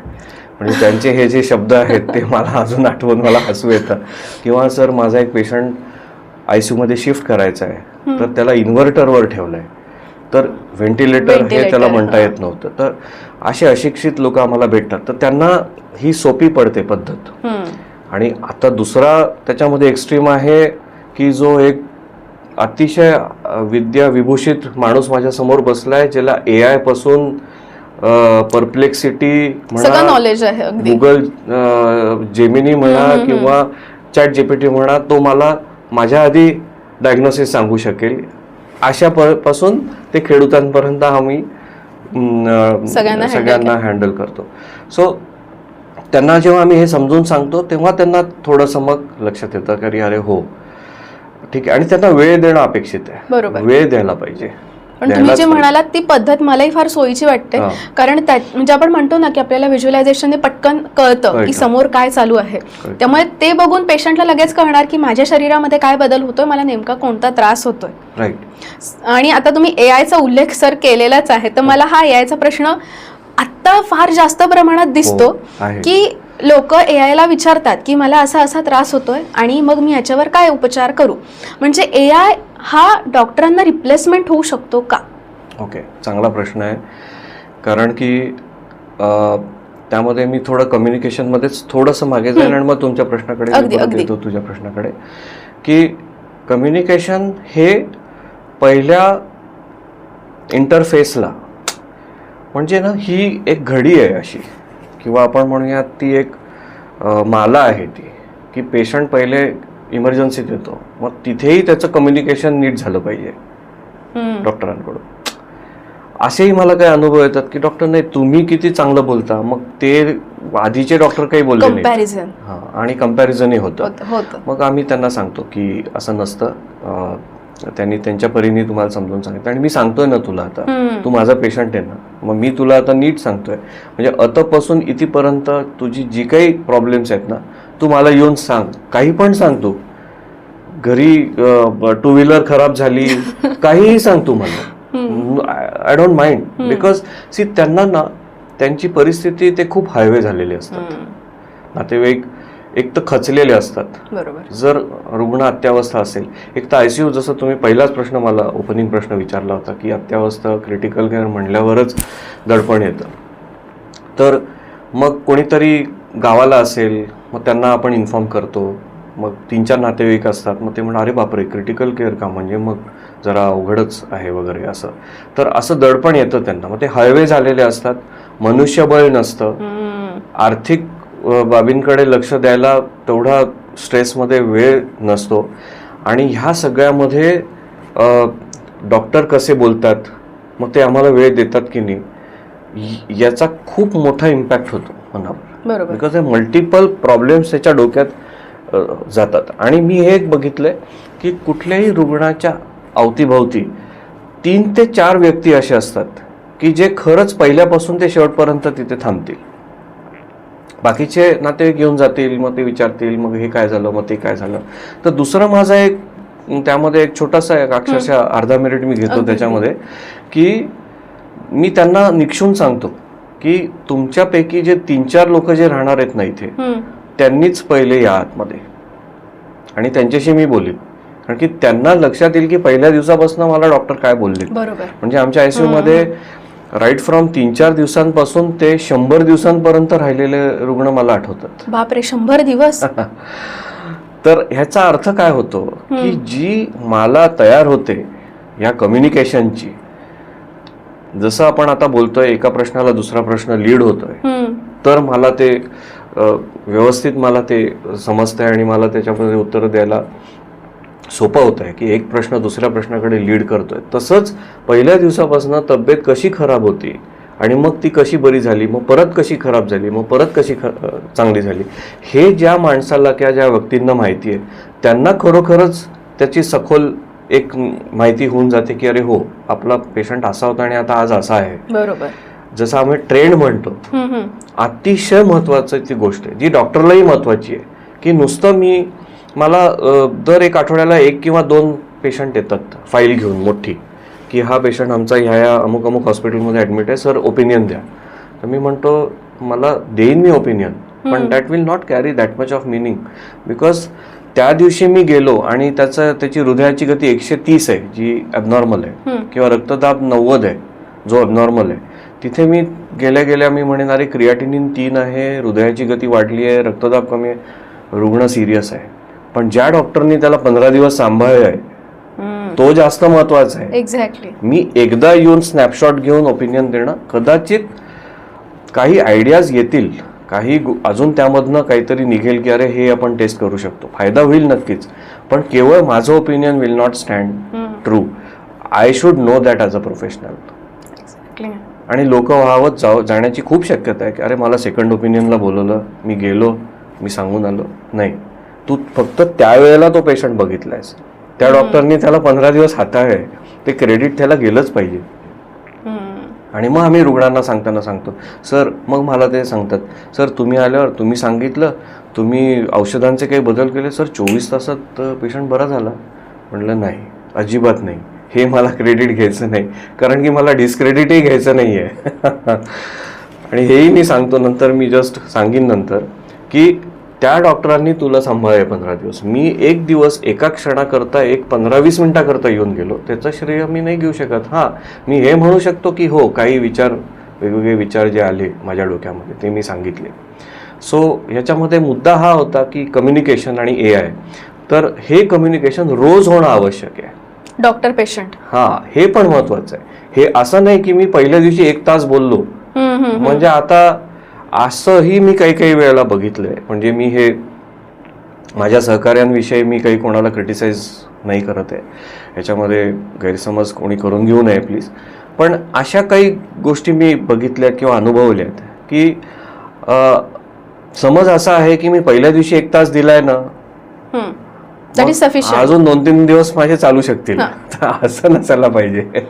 S1: म्हणजे त्यांचे हे जे शब्द आहेत ते मला अजून आठवून मला हसू येतं. किंवा सर माझा एक पेशंट आयसीयू मध्ये शिफ्ट करायचा आहे तर त्याला इन्व्हर्टरवर ठेवलंय, तर व्हेंटिलेटर हे त्याला म्हणता येत नव्हतं. तर असे अशिक्षित लोक आम्हाला भेटतात, तर त्यांना ही सोपी पडते पद्धत. आणि आता दुसरा त्याच्यामध्ये एक्स्ट्रीम आहे की जो एक अतिशय विद्या विभूषित माणूस माझ्या समोर बसलाय ज्याला AI पासून परप्लेक्सिटी म्हणा,
S2: नॉलेज आहे,
S1: गुगल जेमिनी म्हणा किंवा चॅट जीपीटी म्हणा, तो मला माझ्या आधी डायग्नोसिस सांगू शकेल. अशा पासून ते खेडूतांपर्यंत आम्ही सगळ्यांना हँडल करतो. सो त्यांना जेव्हा आम्ही हे समजून सांगतो तेव्हा त्यांना थोडंसं मग लक्षात येतं की अरे हो ठीक आहे. आणि त्यांना वेळ देणं अपेक्षित आहे, बरोबर, वेळ द्यायला पाहिजे.
S2: पण तुम्ही जे म्हणालात ती पद्धत मलाही फार सोयीची वाटते. कारण म्हणजे आपण म्हणतो ना की आपल्याला व्हिज्युअलायझेशनने पटकन कळतं की समोर काय चालू आहे. त्यामुळे ते बघून पेशंटला लगेच कळणार की माझ्या शरीरामध्ये काय बदल होतोय, मला नेमका कोणता त्रास होतोय.
S1: राईट.
S2: आणि आता तुम्ही AIचा उल्लेख सर केलेलाच आहे, तर मला हा AIचा प्रश्न आता फार जास्त प्रमाणात दिसतो की लोक AIला विचारतात की मला असा असा त्रास होतोय आणि मग मी याच्यावर काय उपचार करू. म्हणजे AI हा डॉक्टरांना रिप्लेसमेंट होऊ शकतो का?
S1: ओके, चांगला प्रश्न आहे. कारण की त्यामध्ये मी थोडं कम्युनिकेशनमध्येच थोडंसं मागे जाईल आणि मग तुमच्या प्रश्नाकडे येतो, तुझ्या प्रश्नाकडे, की कम्युनिकेशन हे पहिल्या इंटरफेसला म्हणजे ना ही एक घडी आहे अशी, किंवा आपण म्हणूया ती एक माला आहे ती, की पेशंट पहिले इमर्जन्सीत येतो, मग तिथेही त्याचं कम्युनिकेशन नीट झालं पाहिजे डॉक्टरांकडून. असेही मला काही अनुभव येतात की डॉक्टर नाही तुम्ही किती चांगलं बोलता, मग ते आधीचे डॉक्टर काही बोलले नाही.
S2: कम्पॅरिझन
S1: हां, आणि कम्पॅरिझनही होतं.
S2: होतं.
S1: मग आम्ही त्यांना सांगतो की असं नसतं, त्यांनी त्यांच्या परीने तुम्हाला समजून सांगितलं आणि मी सांगतोय ना तुला आता, तू माझा पेशंट आहे ना, मग मी तुला आता नीट सांगतोय, म्हणजे अतपासून इथपर्यंत तुझी जी काही प्रॉब्लेम्स आहेत ना, तू मला येऊन सांग, काही पण सांग. तू घरी टू व्हीलर खराब झाली, काहीही सांग तू मला, I don't mind. Because see त्यांना ना त्यांची परिस्थिती ते खूप हायवे झालेली असतात. नातेवाईक एक तर खचलेले असतात.
S2: बरोबर.
S1: जर रुग्ण अत्यावस्था असेल, एक तर आयसीयू, जसं तुम्ही पहिलाच प्रश्न मला ओपनिंग प्रश्न विचारला होता की अत्यावस्था क्रिटिकल केअर म्हणल्यावरच दडपण येतं, तर मग कोणीतरी गावाला असेल, मग त्यांना आपण इन्फॉर्म करतो, मग 3-4 नातेवाईक असतात, मग ते म्हणतात अरे बापरे क्रिटिकल केअर का, म्हणजे मग जरा अवघडच आहे वगैरे असं. तर असं दडपण येतं त्यांना. मग ते हायवे झालेले असतात, मनुष्यबळ नसतं, आर्थिक बाबींकडे लक्ष द्यायला तेवढा स्ट्रेसमध्ये वेळ नसतो, आणि ह्या सगळ्यामध्ये डॉक्टर कसे बोलतात, मग ते आम्हाला वेळ देतात की नाही, याचा खूप मोठा इम्पॅक्ट होतो मनावर.
S2: बरोबर.
S1: बिकॉज हे मल्टिपल प्रॉब्लेम्स त्याच्या डोक्यात जातात. आणि मी हे एक बघितलंय की कुठल्याही रुग्णाच्या अवतीभवती 3 ते 4 व्यक्ती असे असतात की जे खरंच पहिल्यापासून ते शेवटपर्यंत तिथे थांबतील. बाकीचे नातेवाईक येऊन जातील, मग ते विचारतील मग हे काय झालं, मग ते काय झालं. तर दुसरं माझा एक त्यामध्ये एक छोटासा एक अक्षरशः अर्धा मिनिट मी घेतो त्याच्यामध्ये, की मी त्यांना निक्षून सांगतो की तुमच्यापैकी जे 3-4 लोक जे राहणार आहेत ना इथे, त्यांनीच पहिले या आतमध्ये, आणि त्यांच्याशी मी बोलीन, कारण की त्यांना लक्षात येईल की पहिल्या दिवसापासून मला डॉक्टर काय बोलले.
S2: बरोबर.
S1: म्हणजे आमच्या आयसीयू मध्ये राईट फ्रॉम 3-4 दिवसांपासून ते 100 दिवसांपर्यंत राहिलेले रुग्ण मला आठवतात.
S2: बापरे, 100 दिवस.
S1: तर ह्याचा अर्थ काय होतो की जी मला तयार होते या कम्युनिकेशनची, जसं आपण आता बोलतोय एका प्रश्नाला दुसरा प्रश्न लीड होतोय, तर मला ते व्यवस्थित मला ते समजतंय आणि मला त्याच्यामध्ये उत्तर द्यायला सोपं होत आहे की एक प्रश्न दुसऱ्या प्रश्नाकडे लीड करतोय. तसंच पहिल्या दिवसापासून तब्येत कशी खराब होती आणि मग ती कशी बरी झाली, मग परत कशी खराब झाली, मग परत कशी चांगली झाली, हे ज्या माणसाला किंवा ज्या व्यक्तींना माहिती आहे त्यांना खरोखरच त्याची सखोल एक माहिती होऊन जाते की अरे हो, आपला पेशंट असा होता आणि आता आज असा आहे.
S2: बरोबर.
S1: जसं आम्ही ट्रेंड म्हणतो, अतिशय महत्वाची ती गोष्ट आहे जी डॉक्टरलाही महत्वाची आहे, की नुसतं मला दर एक आठवड्याला 1 किंवा 2 पेशंट येतात फाईल घेऊन मोठी, की हा पेशंट आमचा ह्या अमुक अमुक हॉस्पिटलमध्ये ॲडमिट आहे, सर ओपिनियन द्या. तर मी म्हणतो मला देईन मी ओपिनियन, पण that will not carry that much of meaning. Because त्या दिवशी मी गेलो आणि त्याची हृदयाची गती 130 आहे जी ॲबनॉर्मल आहे, किंवा रक्तदाब 90 आहे जो ॲबनॉर्मल आहे, तिथे मी गेल्या मी म्हणेन अरे क्रिएटिनिन 3 आहे, हृदयाची गती वाढली आहे, रक्तदाब कमी आहे, रुग्ण सिरियस आहे. पण ज्या डॉक्टरनी त्याला 15 दिवस सांभाळलं आहे तो जास्त महत्वाचा आहे.
S2: एक्झॅक्टली.
S1: मी एकदा येऊन स्नॅपशॉट घेऊन ओपिनियन देणं, कदाचित काही आयडियाज येतील, काही अजून त्यामधनं काहीतरी निघेल की अरे हे आपण टेस्ट करू शकतो, फायदा होईल नक्कीच, पण केवळ माझं opinion will not stand true. I should know that as a professional. आणि लोक वाहवत जाण्याची खूप शक्यता आहे की अरे मला सेकंड ओपिनियनला बोलवलं, मी गेलो, मी सांगून आलो. नाही, तू फक्त त्यावेळेला तो पेशंट बघितलायस, त्या डॉक्टरनी त्याला 15 दिवस हाताळले, ते क्रेडिट त्याला गेलंच पाहिजे. आणि मग आम्ही रुग्णांना सांगताना सांगतो, सर, मग मला ते सांगतात, सर तुम्ही आल्यावर तुम्ही सांगितलं, तुम्ही औषधांचे काही बदल केले, सर 24 तासात पेशंट बरा झाला. म्हटलं नाही, अजिबात नाही, हे मला क्रेडिट घ्यायचं नाही, कारण की मला डिस्क्रेडिटही घ्यायचं नाही आहे. आणि हेही मी सांगतो नंतर, मी जस्ट सांगीन नंतर, की त्या डॉक्टरांनी तुला सांभाळले 15 दिवस. मी एक दिवस एका क्षणाकरता 15-20 मिनिटाकरता येऊन गेलो, त्याचं श्रेय मी नाही घेऊ शकत. हां, मी हे म्हणू शकतो की हो, काही वेगवेगळे विचार जे आले माझ्या डोक्यामध्ये ते मी सांगितले. सो ह्याच्यामध्ये मुद्दा हा होता की कम्युनिकेशन आणि AI. तर हे कम्युनिकेशन रोज होणं आवश्यक आहे,
S2: डॉक्टर पेशंट.
S1: हां, हे पण महत्वाचं आहे. हे असं नाही की मी पहिल्या दिवशी 1 तास बोललो, म्हणजे आता असंही मी काही वेळेला बघितलंय. म्हणजे मी हे माझ्या सहकार्यांविषयी मी काही कोणाला क्रिटिसाइज नाही करत आहे, याच्यामध्ये गैरसमज कोणी करून घेऊ नये प्लीज. पण अशा काही गोष्टी मी बघितल्यात किंवा अनुभवल्यात की समज असा आहे की मी पहिल्या दिवशी 1 तास दिलाय ना,
S2: दॅट इज सफिशियंट,
S1: अजून 2-3 दिवस माझे चालू शकतील. तर असं नसायला पाहिजे.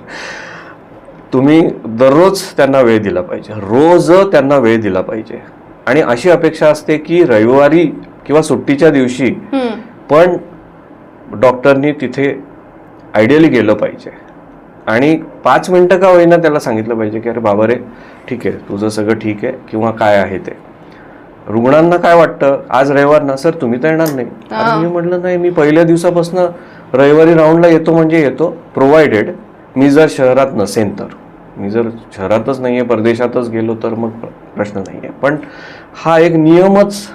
S1: तुम्ही दररोज त्यांना वेळ दिला पाहिजे, रोज त्यांना वेळ दिला पाहिजे. आणि अशी अपेक्षा असते की रविवारी किंवा सुट्टीच्या दिवशी पण डॉक्टरनी तिथे आयडियली गेलं पाहिजे आणि 5 मिनिटं का होईना त्याला सांगितलं पाहिजे की अरे बाबा रे, ठीक आहे, तुझं सगळं ठीक आहे किंवा काय आहे ते. रुग्णांना काय वाटतं, आज रविवार ना सर, तुम्ही तर येणार नाही. आणि मी म्हटलं नाही, मी पहिल्या दिवसापासून रविवारी राऊंडला येतो म्हणजे येतो, प्रोव्हाइडेड मी जर शहरात नसेन तर. मी जर शहरातच नाहीये, परदेशातच गेलो तर मग प्रश्न नाहीये. पण हा एक नियमच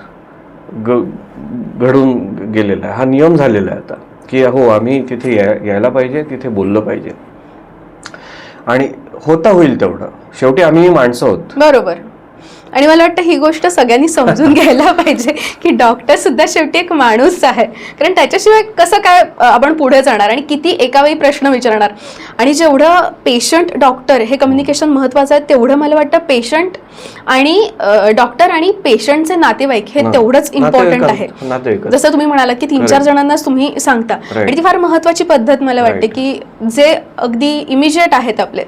S1: घडून गेलेला आहे, हा नियम झालेला आहे आता की हो, आम्ही तिथे यायला पाहिजे, तिथे बोललं पाहिजे आणि होता होईल तेवढं. शेवटी आम्ही माणसं आहोत.
S2: बरोबर. आणि मला वाटतं ही गोष्ट सगळ्यांनी समजून घ्यायला पाहिजे की डॉक्टर सुद्धा शेवटी एक माणूस आहे, कारण त्याच्याशिवाय कसं काय आपण पुढे जाणार आणि किती एका वेळी प्रश्न विचारणार. आणि जेवढं पेशंट डॉक्टर हे कम्युनिकेशन महत्वाचं आहे, तेवढं मला वाटतं पेशंट आणि डॉक्टर आणि पेशंटचे नातेवाईक हे तेवढंच इम्पॉर्टंट आहे. जसं तुम्ही म्हणालात की 3-4 जणांनाच तुम्ही सांगता, आणि ती फार महत्वाची पद्धत मला वाटते की जे अगदी इमिजिएट आहेत आपले,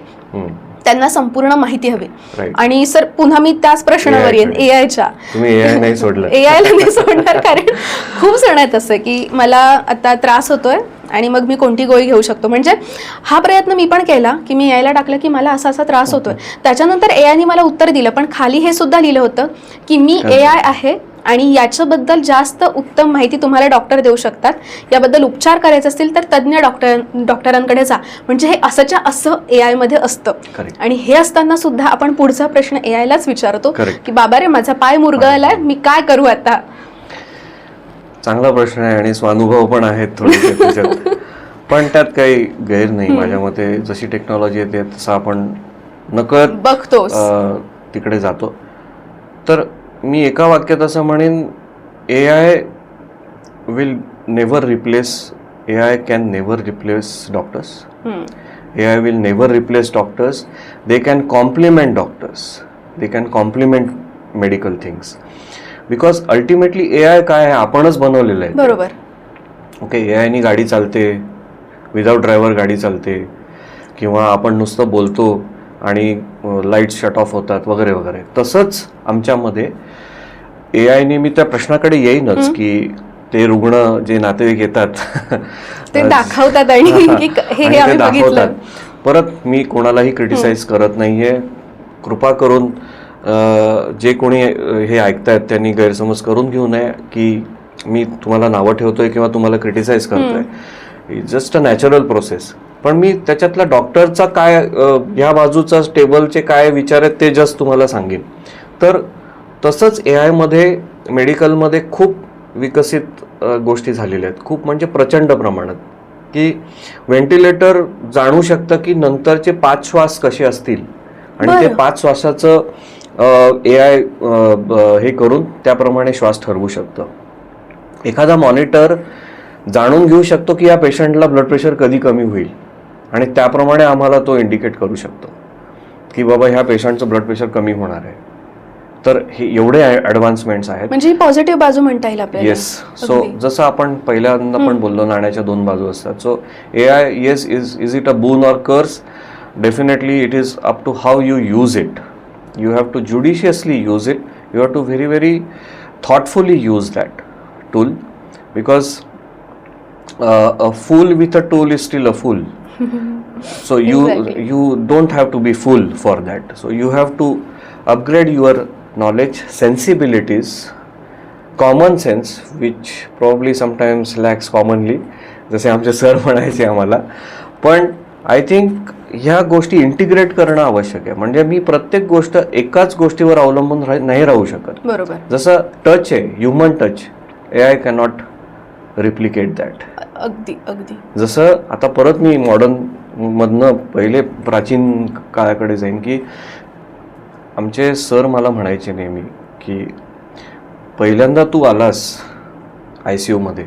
S2: त्यांना संपूर्ण माहिती हवी. आणि सर पुन्हा मी त्याच प्रश्नावर येईन, एआयच्या.
S1: एआयला नाही
S2: सोडणार, कारण खूप जण आहेत असं की मला आता त्रास होतोय आणि मग मी कोणती गोळी घेऊ शकतो. म्हणजे हा प्रयत्न मी पण केला की मी एआयला टाकलं की मला असा असा त्रास होतोय. त्याच्यानंतर एआयने मला उत्तर दिलं, पण खाली हे सुद्धा लिहिलं होतं की मी एआय आहे आणि याच्याबद्दल जास्त उत्तम माहिती तुम्हाला डॉक्टर देऊ शकतात. याबद्दल उपचार करायचे असतील तर तज्ज्ञ डॉक्टरांकडे जा. म्हणजे हे असंच्या असं एआय मध्ये असतं. आणि हे असताना सुद्धा आपण पुढचा प्रश्न एआयलाच विचारतो की बाबा रे, माझा पाय मुरगळलाय, मी काय करू आता.
S1: चांगला प्रश्न आहे आणि स्वानुभव पण आहेत थोडेसे त्याच्यात. पण त्यात काही गैर नाही माझ्या मते. जशी टेक्नॉलॉजी येते तसं आपण नकळत
S2: बघतो,
S1: तिकडे जातो. तर मी एका वाक्यात असं म्हणेन, AI will never replace, AI can never replace doctors. AI will never replace doctors. They can complement doctors, they can complement medical things. Because ultimately AI काय आहे, आपणच बनवलेलं आहे.
S2: बरोबर.
S1: ओके, एआयनी गाडी चालते, विदाउट ड्रायव्हर गाडी चालते, किंवा आपण नुसतं बोलतो आणि लाईट शट ऑफ होतात वगैरे वगैरे. तसंच आमच्यामध्ये एआयने, मी त्या प्रश्नाकडे येईनच की ते रुग्ण जे नातेवाईक येतात
S2: ते दाखवतात आणि हे आम्ही बघितलं.
S1: परत मी कोणालाही क्रिटिसाइज करत नाहीये. कृपा करून जे कोणी हे ऐकतायत त्यांनी गैरसमज करून घेऊ नये की मी तुम्हाला नावं ठेवतोय किंवा तुम्हाला क्रिटिसाइज करतोय. It's just a natural process. पण मी त्याच्यातला डॉक्टरचा काय, ह्या बाजूचा टेबलचे काय विचार आहेत ते जस्ट तुम्हाला सांगेन. तर तसंच एआयमध्ये, मेडिकलमध्ये खूप विकसित गोष्टी झालेल्या आहेत, खूप म्हणजे प्रचंड प्रमाणात. की व्हेंटिलेटर जाणू शकतं की नंतरचे 5 श्वास कसे असतील आणि ते 5 श्वासाचं एआय हे करून त्याप्रमाणे श्वास ठरवू शकतं. एखादा मॉनिटर जाणून घेऊ शकतो की या पेशंटला ब्लड प्रेशर कधी कमी होईल आणि त्याप्रमाणे आम्हाला तो इंडिकेट करू शकतो की बाबा ह्या पेशंटचं ब्लड प्रेशर कमी होणार आहे. तर हे एवढे ॲडव्हान्समेंट्स आहेत.
S2: म्हणजे ही पॉझिटिव्ह बाजू म्हणता येईल आपल्याला.
S1: येस. सो जसं आपण पहिल्यांदा पण बोललो, नाण्याच्या 2 बाजू असतात. So AI, yes, is it a boon or curse? Definitely it is up to how you use it. You have to judiciously use it. You have to very, very thoughtfully use that tool, because a fool with a tool is still a fool. So you don't have to be fool for that. So you have to upgrade your knowledge, sensibilities, common sense, which probably sometimes lacks commonly. जसे आमचे सर म्हणायचे आम्हाला. पण आय थिंक ह्या गोष्टी इंटिग्रेट करणं आवश्यक आहे. म्हणजे मी प्रत्येक गोष्ट एकाच गोष्टीवर अवलंबून नाही राहू शकत.
S2: बरोबर.
S1: जसं टच आहे, human touch, AI cannot replicate that.
S2: अगदी अगदी.
S1: जसं आता परत मी मॉडर्न मधनं पहिले प्राचीन काळाकडे जाईन की आमचे सर मला म्हणायचे नेहमी की पहिल्यांदा तू आलास ICU मध्ये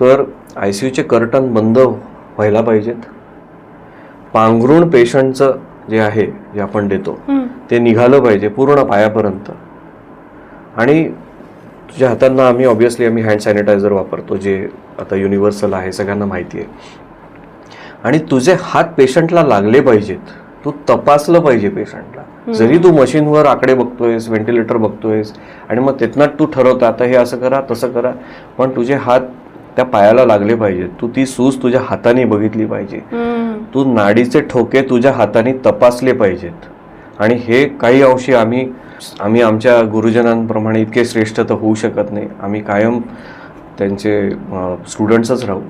S1: तर ICUचे कर्टन बंद व्हायला पाहिजेत. पांघरूण पेशंटचं जे आहे, जे आपण देतो ते निघालं पाहिजे पूर्ण पायापर्यंत. आणि तुझ्या हातांना आम्ही हँड सॅनिटायझर वापरतो, जे आता युनिव्हर्सल आहे, सगळ्यांना माहिती आहे. आणि तुझे हात पेशंटला लागले पाहिजेत, तू तपासलं पाहिजे पेशंटला. जरी तू मशीनवर आकडे बघतोयस, व्हेंटिलेटर बघतोयस आणि मग तिथनं तू ठरवता आता हे असं करा तसं करा, पण तुझे हात त्या पायाला लागले पाहिजेत. तू ती सूज तुझ्या हाताने बघितली पाहिजे, तू नाडीचे ठोके तुझ्या हाताने तपासले पाहिजेत. आणि हे काही अंशी आम्ही आमच्या गुरुजनांप्रमाणे इतके श्रेष्ठ तर होऊ शकत नाही, आम्ही कायम त्यांचे स्टुडंट्सच राहू.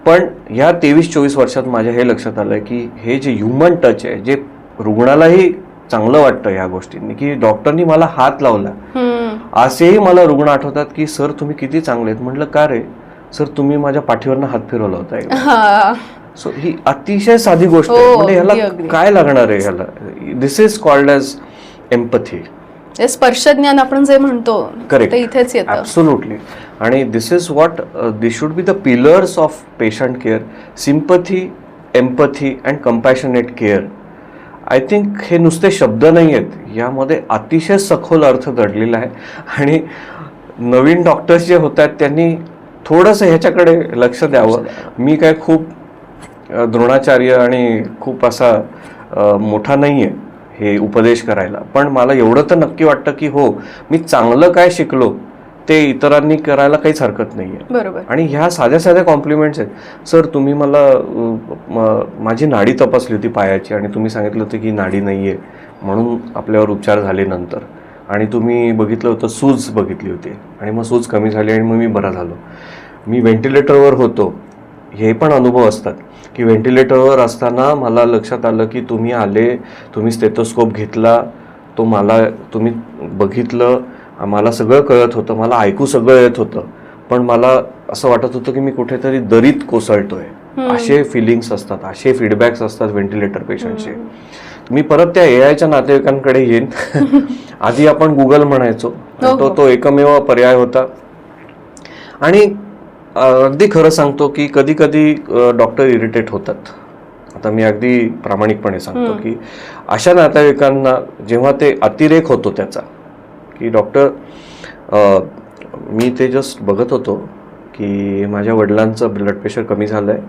S1: पण ह्या 23-24 वर्षात माझ्या हे लक्षात आलं की हे जे ह्युमन टच आहे, जे रुग्णालाही चांगलं वाटतं ह्या गोष्टींनी, की डॉक्टरनी मला हात लावला, असेही मला रुग्ण आठवतात की सर तुम्ही किती चांगले आहेत. म्हटलं का रे सर, तुम्ही माझ्या पाठीवरनं हात फिरवला होता. सो ही अतिशय साधी गोष्ट आहे, म्हणजे ह्याला काय लागणार आहे, ह्याला दिस इज कॉल्ड एज एम्पथी.
S2: स्पर्श ज्ञान आपण जे म्हणतो ते इथेच येतं.
S1: ऍब्सोल्युटली. आणि this is what this should be the pillars of patient care. Sympathy, empathy and compassionate care. I think हे नुसते शब्द नाही आहेत, यामध्ये अतिशय सखोल अर्थ दडलेला आहे. आणि नवीन डॉक्टर्स जे होत आहेत त्यांनी थोडंसं ह्याच्याकडे लक्ष द्यावं. मी काय खूप द्रोणाचार्य आणि खूप असा मोठा नाही आहे हे उपदेश करायला, पण मला एवढं तर नक्की वाटतं की हो, मी चांगलं काय शिकलो ते इतरांनी करायला काहीच हरकत नाही आहे.
S2: बरोबर.
S1: आणि ह्या साध्या साध्या कॉम्प्लिमेंट्स आहेत. सर तुम्ही मला माझी नाडी तपासली होती पायाची आणि तुम्ही सांगितलं होतं की नाडी नाही आहे म्हणून आपल्यावर उपचार झाले नंतर, आणि तुम्ही बघितलं होतं सूज बघितली होती आणि मग सूज कमी झाली आणि मग मी बरा झालो. मी व्हेंटिलेटरवर होतो, हे पण अनुभव असतात की व्हेंटिलेटरवर असताना मला लक्षात आलं की तुम्ही आले, तुम्ही स्टेथोस्कोप घेतला, तो मला तुम्ही बघितलं, मला सगळं कळत होतं, मला ऐकू सगळं येत होतं, पण मला असं वाटत होतं की मी कुठेतरी दरीत कोसळतोय. असे फिलिंग्स असतात, असे फीडबॅक्स असतात व्हेंटिलेटर पेशंटचे. मी परत त्या एआयच्या नातेवाईकांकडे येईन. आधी आपण गुगल म्हणायचो, तो एकमेव पर्याय होता. आणि अगदी खरं सांगतो की कधी कधी डॉक्टर इरिटेट होतात. आता मी अगदी प्रामाणिकपणे सांगतो की अशा नातेवाईकांना जेव्हा ते अतिरेक होतो त्याचा, की डॉक्टर मी ते जस्ट बघत होतो की माझ्या वडिलांचं ब्लड प्रेशर कमी झालं आहे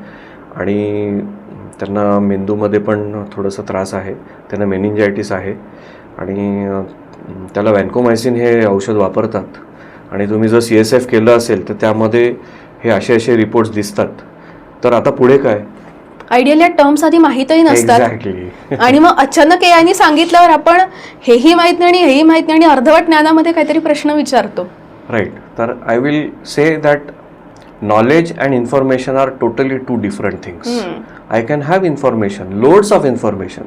S1: आणि त्यांना मेंदूमध्ये पण थोडंसं त्रास आहे, त्यांना मेनिंजायटिस आहे आणि त्याला वॅन्कोमायसिन हे औषध वापरतात आणि तुम्ही जर CSF केलं असेल तर त्यामध्ये हे असे रिपोर्ट्स दिसतात. तर आता पुढे काय?
S2: आयडियली टर्म्स आधी माहीतही नसतात. आणि मग अचानक यांनी सांगितल्यावर आपण हेही माहित नाही आणि हेही माहित नाही आणि अर्धवट ज्ञानामध्ये काहीतरी प्रश्न विचारतो.
S1: राईट. तर I will say that knowledge and information are totally two different things. I can have information, loads of information,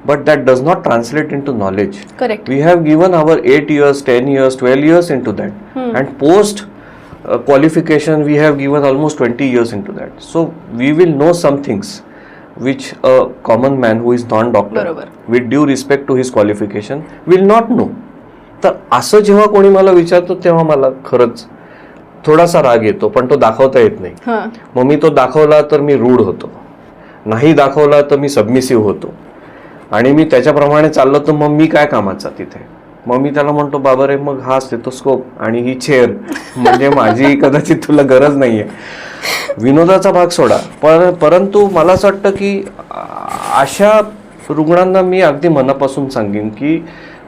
S1: but that does not translate into knowledge.
S2: Correct.
S1: We have given our 8 years, 10 years, 12 years into that. And post qualification, we have given almost 20 years into that. So we will know some things which a common man who is non-doctor,
S2: बरोबर,
S1: with due respect to his qualification, will not know. तर असं जेव्हा कोणी मला विचारतो तेव्हा मला खरंच थोडासा राग येतो, पण तो दाखवता येत नाही. मग मी तो दाखवला तर मी रूढ होतो, नाही दाखवला तर मी सबमिसिव्ह होतो आणि मी त्याच्याप्रमाणे चाललो तर मग मी काय कामाचा तिथे. मग मी त्याला म्हणतो बाबा रे, मग हा स्टेथोस्कोप आणि ही चेअर म्हणजे माझी कदाचित तुला गरज नाहीये. विनोदाचा भाग सोडा, परंतु मला असं वाटतं की अशा रुग्णांना मी अगदी मनापासून सांगेन की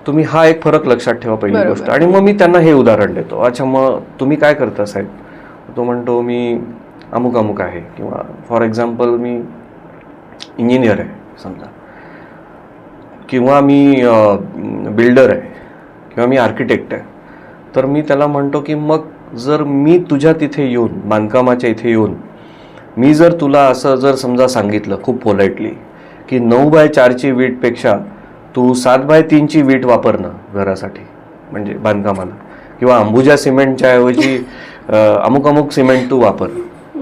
S1: तुम्ही हा एक फरक लक्षात ठेवा पहिली गोष्ट. आणि मग मी त्यांना हे उदाहरण देतो, अच्छा मग तुम्ही काय करता साहेब? तो म्हणतो मी अमुक अमुक आहे, किंवा फॉर एक्झाम्पल मी इंजिनियर आहे समजा, किंवा मी बिल्डर आहे, किंवा मी आर्किटेक्ट आहे. तर मी त्याला म्हणतो की मग जर मी तुझ्या तिथे येऊन, बांधकामाच्या इथे येऊन, मी जर तुला असं जर समजा सांगितलं खूप पोलाइटली की 9x4ची वीटपेक्षा तू 7x3ची वीट वापर ना घरासाठी, म्हणजे बांधकामाला, किंवा अंबुजा सिमेंटच्या ऐवजी अमुक अमुक सिमेंट तू वापर,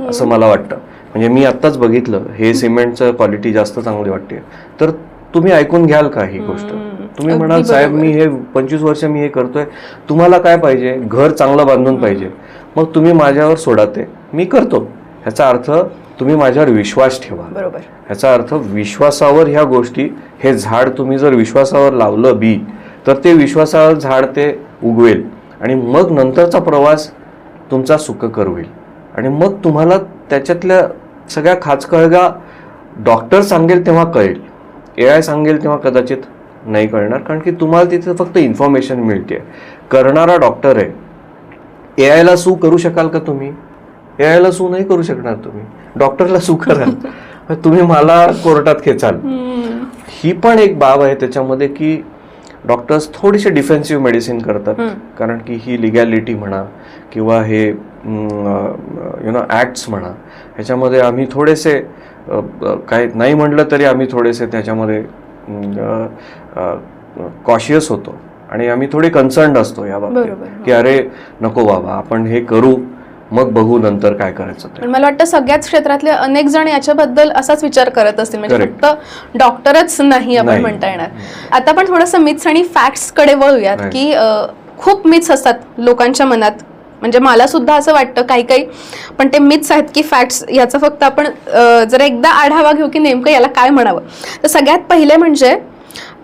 S1: असं मला वाटतं. म्हणजे मी आत्ताच बघितलं हे सिमेंटचं क्वालिटी जास्त चांगली वाटते, तर तुम्ही ऐकून घ्याल का ही गोष्ट? तुम्ही म्हणाल साहेब मी हे 25 वर्ष मी हे करतोय, तुम्हाला काय पाहिजे? घर चांगलं बांधून पाहिजे, मग तुम्ही माझ्यावर सोडा, ते मी करतो. ह्याचा अर्थ तुम्ही माझ्यावर विश्वास ठेवा.
S2: बरोबर.
S1: ह्याचा अर्थ विश्वासावर ह्या गोष्टी, हे झाड तुम्ही जर विश्वासावर लावलं बी, तर ते विश्वासावर झाड ते उगवेल आणि मग नंतरचा प्रवास तुमचा सुखकर होईल. आणि मग तुम्हाला त्याच्यातल्या सगळ्या खाचखळगा डॉक्टर सांगेल तेव्हा कळेल, AI सांगेल तेव्हा कदाचित नाही कळणार, कारण की तुम्हाला तिथे फक्त इन्फॉर्मेशन मिळते. करणारा डॉक्टर आहे. AI ला सू करू शकाल का तुम्ही? AI ला सू नाही करू शकणार तुम्ही, डॉक्टरला सू कराल. तुम्ही मला कोर्टात खेचाल. ही पण एक बाब आहे त्याच्यामध्ये की डॉक्टर्स थोडीशी डिफेन्सिव्ह मेडिसिन करतात, कारण की ही लिगॅलिटी म्हणा किंवा हे ॲक्ट्स म्हणा, ह्याच्यामध्ये आम्ही थोडेसे काय नाही म्हणलं तरी आम्ही थोडेसे त्याच्यामध्ये कॉशियस होतो आणि आम्ही थोडे कन्सर्न्ड असतो या बाबतीत की अरे नको बाबा, आपण हे करू मग बघू नंतर काय करायचं ते.
S2: मला वाटतं सगळ्याच क्षेत्रातले अनेक जण याच्याबद्दल असाच विचार करत असतील, म्हणजे फक्त डॉक्टरच नाही आपण म्हणता येणार. आता आपण थोडंसं मिथ्स आणि फॅक्ट्स कडे वळूयात की खूप मिथ्स असतात लोकांच्या मनात, म्हणजे मला सुद्धा असं वाटतं काही काही, पण ते मिथ्स आहेत की फॅक्ट्स, याचा फक्त आपण जरा एकदा आढावा घेऊ की नेमकं याला काय म्हणावं. तर सगळ्यात पहिले म्हणजे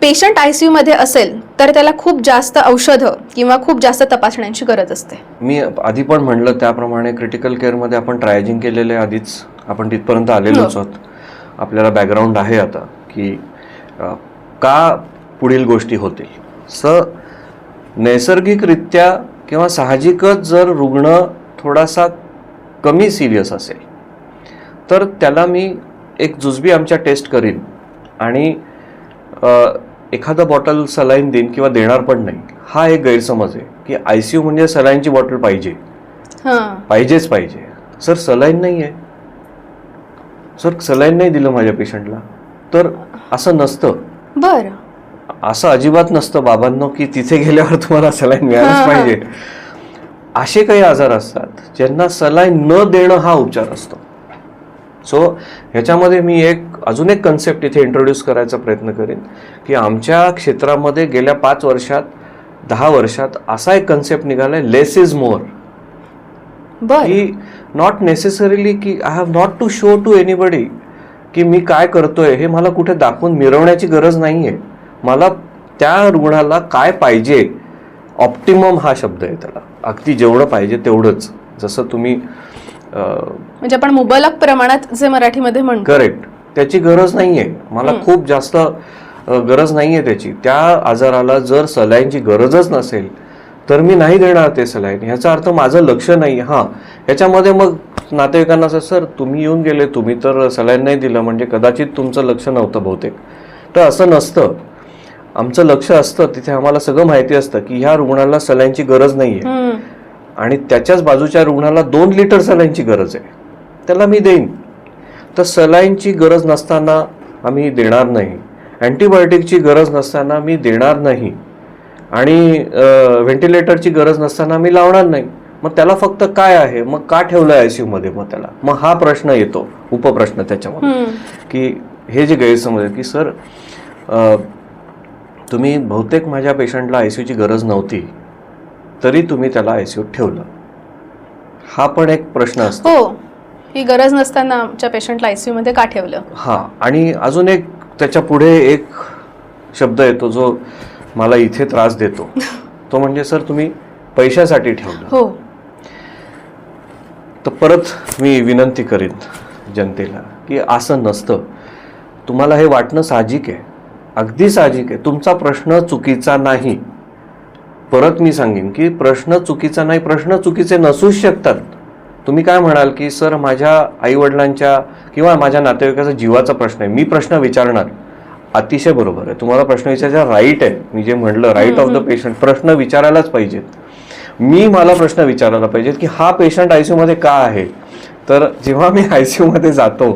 S2: पेशंट ICU मध्ये असेल तर त्याला खूप जास्त औषधं किंवा खूप जास्त तपासण्यांची गरज असते.
S1: मी आधी पण म्हणलं त्याप्रमाणे क्रिटिकल केअरमध्ये आपण ट्रायजिंग केलेले आधीच आपण तिथपर्यंत आलेलोच आहोत. आपल्याला बॅकग्राऊंड आहे आता की का पुढील गोष्टी होतील. नैसर्गिकरित्या किंवा साहजिकच जर रुग्ण थोडासा कमी सिरियस असेल तर त्याला मी एक जुजबी आमच्या टेस्ट करीन आणि एखादा बॉटल सलाईन देईन किंवा देणार पण नाही. हा एक गैरसमज आहे की ICU म्हणजे सलाईनची बॉटल पाहिजेच पाहिजे. सर सलाईन नाही आहे, सर सलाईन नाही दिलं माझ्या पेशंटला तर असं नसतं.
S2: बरं,
S1: असं अजिबात नसतं बाबांनो की तिथे गेल्यावर तुम्हाला सलाईन मिळालंच पाहिजे. असे काही आजार असतात ज्यांना सलाईन न देणं हा उपचार असतो. सो ह्याच्यामध्ये मी अजून एक कन्सेप्ट इथे इंट्रोड्यूस करायचा प्रयत्न करेन की आमच्या क्षेत्रामध्ये गेल्या 5 वर्षात 10 वर्षात असा एक कन्सेप्ट निघालाय, लेस इज मोर. की नॉट नेसेसरीली की I have not to show to anybody की मी काय करतोय हे मला कुठे दाखवून मिरवण्याची गरज नाहीये. मला त्या रुग्णाला काय पाहिजे, ऑप्टिमम हा शब्द आहे त्याला, अगदी जेवढं पाहिजे तेवढंच. जसं तुम्ही
S2: म्हणजे आपण मुबलक प्रमाणात जे मराठीमध्ये म्हणतो,
S1: करेक्ट, त्याची गरज नाहीये मला, खूप जास्त गरज नाहीये त्याची. त्या आजाराला जर सलाईनची गरजच नसेल तर मी नाही देणार ते सलाईन. ह्याचा अर्थ माझं लक्ष नाही. हां, ह्याच्यामध्ये मग नातेवाईकांना असं, सर तुम्ही येऊन गेले, तुम्ही तर सलाईन नाही दिलं म्हणजे कदाचित तुमचं लक्ष नव्हतं बहुतेक. तर असं नसतं, आमचं लक्ष असतं तिथे. आम्हाला सगळं माहिती असतं की ह्या रुग्णाला सलाईनची गरज नाहीये आणि त्याच्याच बाजूच्या रुग्णाला 2 लिटर सलाईनची गरज आहे, त्याला मी देईन. तर सलाईनची गरज नसताना आम्ही देणार नाही, अँटीबायोटिकची गरज नसताना मी देणार नाही आणि व्हेंटिलेटरची गरज नसताना मी लावणार नाही. मग त्याला फक्त काय आहे, मग का ठेवलं ICU मध्ये मग त्याला? मग हा प्रश्न येतो, उपप्रश्न त्याच्यामध्ये, की हे जे गैरसमज आहे की सर तुम्ही बहुतेक माझ्या पेशंटला ICUची गरज नव्हती तरी तुम्ही त्याला ICUत ठेवलं. हा पण एक प्रश्न असतो.
S2: हो, ही गरज नसताना आमच्या पेशंटला ICU मध्ये का ठेवलं.
S1: हा, आणि अजून एक त्याच्या पुढे एक शब्द येतो जो मला इथे त्रास देतो, तो म्हणजे सर तुम्ही पैशासाठी ठेवलं.
S2: हो,
S1: तर परत मी विनंती करीन जनतेला की असं नसतं. तुम्हाला हे वाटणं साहजिक आहे, अगदी साहजिक आहे. तुमचा प्रश्न चुकीचा नाही. परत मी सांगेन की प्रश्न चुकीचा नाही, प्रश्न चुकीचे नसूच शकतात. तुम्ही काय म्हणाल की सर माझ्या आईवडिलांच्या किंवा माझ्या नातेवाईकाचा जीवाचा प्रश्न आहे, मी प्रश्न विचारणार. अतिशय बरोबर आहे, तुम्हाला प्रश्न विचारायचा राईट आहे. मी जे म्हणलं राईट ऑफ द पेशंट, प्रश्न विचारायलाच पाहिजेत. मला प्रश्न विचारायला पाहिजेत की हा पेशंट ICU मध्ये का आहे. तर जेव्हा मी ICU मध्ये जातो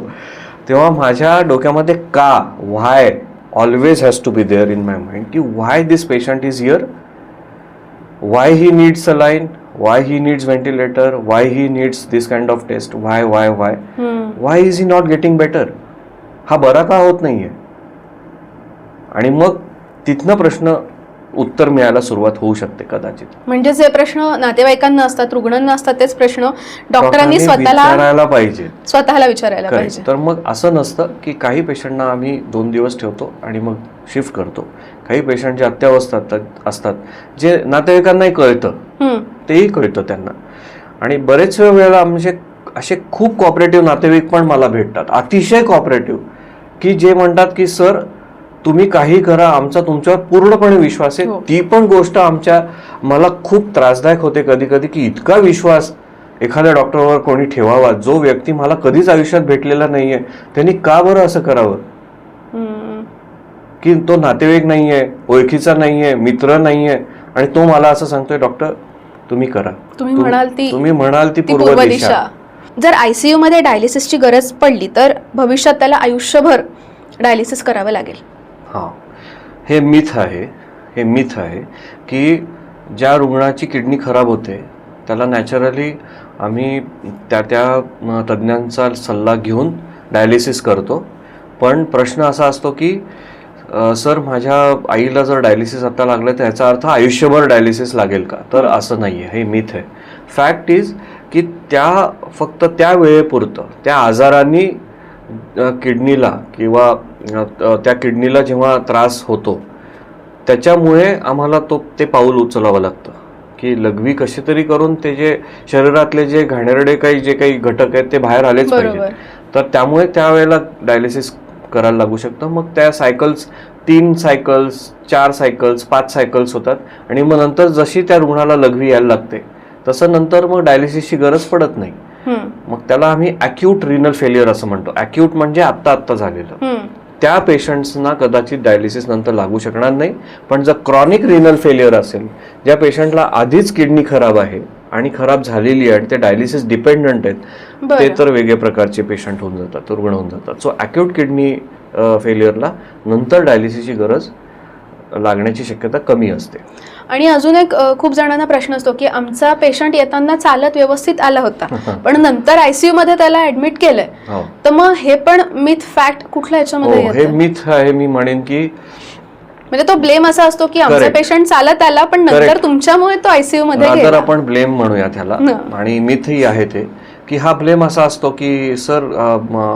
S1: तेव्हा माझ्या डोक्यामध्ये का, why always has to be there in my mind, की why this patient is here, why he needs saline, why he needs ventilator, why he needs this kind of test, why is he not getting better, हा बरा का होत नाहीये. आणि मग तिथनं प्रश्न उत्तर मिळायला सुरुवात होऊ शकते कदाचित.
S2: म्हणजे जे प्रश्न नातेवाईकांना असतात, रुग्णांना असतात, तेच प्रश्न डॉक्टरांनी
S1: विचारायला पाहिजे,
S2: स्वतःला विचारायला पाहिजे.
S1: तर मग असं नसतं की काही पेशंटना आम्ही 2 दिवस ठेवतो आणि मग शिफ्ट करतो. काही पेशंट जे अत्यावस्थेत असतात, जे नातेवाईकांनाही कळतं, तेही कळतं त्यांना. आणि बरेच वेळेला म्हणजे असे खूप कॉपरेटिव्ह नातेवाईक पण मला भेटतात, अतिशय कॉपरेटिव्ह, की जे म्हणतात की सर तुम्ही काही करा, आमचा तुमच्यावर पूर्णपणे विश्वास आहे. ती पण गोष्ट मला खूप त्रासदायक होते कधी कधी, की इतका विश्वास एखाद्या डॉक्टरवर कोणी ठेवावा जो व्यक्ती मला कधीच आयुष्यात भेटलेला नाहीये, त्यांनी का बरं असं करावं? की तो नातेवाईक नाहीये, ओळखीचा नाहीये, मित्र नाहीये, आणि तो मला असं सांगतोय डॉक्टर तुम्ही करा, तुम्ही म्हणाल ती पूर्व दिशा.
S2: जर ICU मध्ये डायलिसिसची गरज पडली तर भविष्यात त्याला आयुष्यभर डायलिसिस करावं लागेल.
S1: हां, हे मिथ आहे की ज्या रुग्णाची किडनी खराब होते त्याला नॅचरली आम्ही त्या तज्ज्ञांचा सल्ला घेऊन डायलिसिस करतो. पण प्रश्न असा असतो की सर माझ्या आईला जर डायलिसिस आता लागलं तर याचा अर्थ आयुष्यभर डायलिसिस लागेल का? तर असं नाही आहे, हे मिथ आहे. फॅक्ट इज की फक्त त्या वेळेपुरतं त्या आजारांनी किडनीला किंवा त्या किडनीला जेव्हा त्रास होतो त्याच्यामुळे आम्हाला ते पाऊल उचलावं लागतं की लघवी कशी तरी करून ते जे शरीरातले जे घाणेरडे जे काही घटक आहेत ते बाहेर आलेच पाहिजे. तर त्यामुळे त्यावेळेला डायलिसिस करायला लागू शकतं. मग त्या सायकल्स 3 सायकल्स 4 सायकल्स 5 सायकल्स होतात आणि मग नंतर जशी त्या रुग्णाला लघवी यायला लागते तसं नंतर मग डायलिसिसची गरज पडत नाही. मग त्याला आम्ही अॅक्यूट रिनल फेल्युअर असं म्हणतो. अॅक्यूट म्हणजे आत्ता झालेलं. त्या पेशंट्सना कदाचित डायलिसिस नंतर लागू शकणार नाही. पण जर क्रॉनिक रिनल फेल्युअर असेल, ज्या पेशंटला आधीच किडनी खराब आहे आणि खराब झालेली आहे आणि ते डायलिसिस डिपेंडंट आहेत, ते तर वेगळ्या प्रकारचे पेशंट होऊन जातात, रुग्ण होऊन जातात. सो अॅक्यूट किडनी फेल्युअरला नंतर डायलिसिसची गरज लागण्याची शक्यता कमी असते.
S2: आणि अजून एक खूप जणांना प्रश्न असतो की आमचा पेशंट येताना चालत व्यवस्थित आला होता पण नंतर ICU मध्ये त्याला ऍडमिट केलंय, तर मग हे पण मिथ फॅक्ट कुठल्या याच्यामध्ये येतं?
S1: हे मिथ आहे. मी म्हणेन की
S2: म्हणजे तो ब्लेम असा असतो की आमचा पेशंट चालत आला पण नंतर तुमच्यामुळे तो ICU मध्ये गेला.
S1: तर आपण ब्लेम म्हणूया त्याला. आणि मिथही आहे ते की हा ब्लेम असा असतो की सर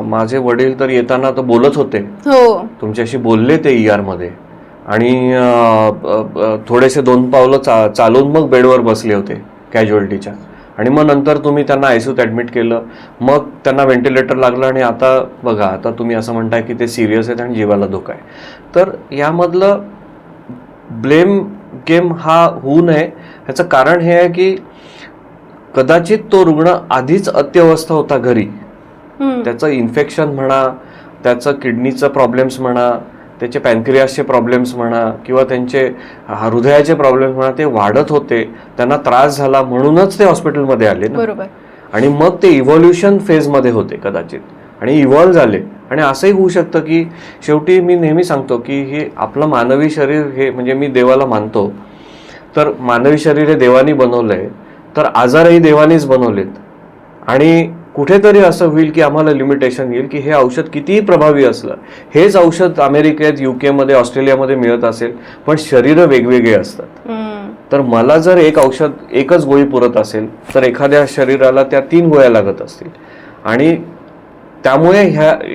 S1: माझे वडील तर येताना तर बोलत होते, तुमच्याशी बोलले ते ER मध्ये आणि थोडेसे 2 पावलं चालून मग बेडवर बसले होते कॅज्युअल्टीच्या, आणि मग नंतर तुम्ही त्यांना ICUत ॲडमिट केलं, मग त्यांना व्हेंटिलेटर लागलं आणि आता बघा आता तुम्ही असं म्हणताय की ते सिरियस आहेत आणि जीवाला धोका आहे. तर यामधलं ब्लेम गेम हा होऊ नये. ह्याचं कारण हे आहे की कदाचित तो रुग्ण आधीच अत्यवस्था होता घरी, त्याचं इन्फेक्शन म्हणा, त्याचं किडनीचं प्रॉब्लेम्स म्हणा, त्याचे पॅनक्रियासचे प्रॉब्लेम्स म्हणा किंवा त्यांचे हृदयाचे प्रॉब्लेम्स म्हणा, ते वाढत होते, त्यांना त्रास झाला म्हणूनच ते हॉस्पिटलमध्ये आले ना.
S2: बरोबर.
S1: आणि मग ते इव्हॉल्युशन फेजमध्ये होते कदाचित आणि इव्हॉल्व झाले. आणि असंही होऊ शकतं की शेवटी मी नेहमी सांगतो की हे आपलं मानवी शरीर हे म्हणजे मी देवाला मानतो, तर मानवी शरीर हे देवानी बनवलंय, तर आजारही देवानीच बनवलेत. आणि कुठेतरी असं होईल की आम्हाला लिमिटेशन येईल की हे औषध कितीही प्रभावी असलं, हेच औषध अमेरिकेत, UK मध्ये, ऑस्ट्रेलियामध्ये मिळत असेल, पण शरीरं वेगवेगळे असतात. तर मला जर एक औषध एकच गोळी पुरत असेल तर एखाद्या शरीराला त्या 3 गोळ्या लागत असतील. आणि त्यामुळे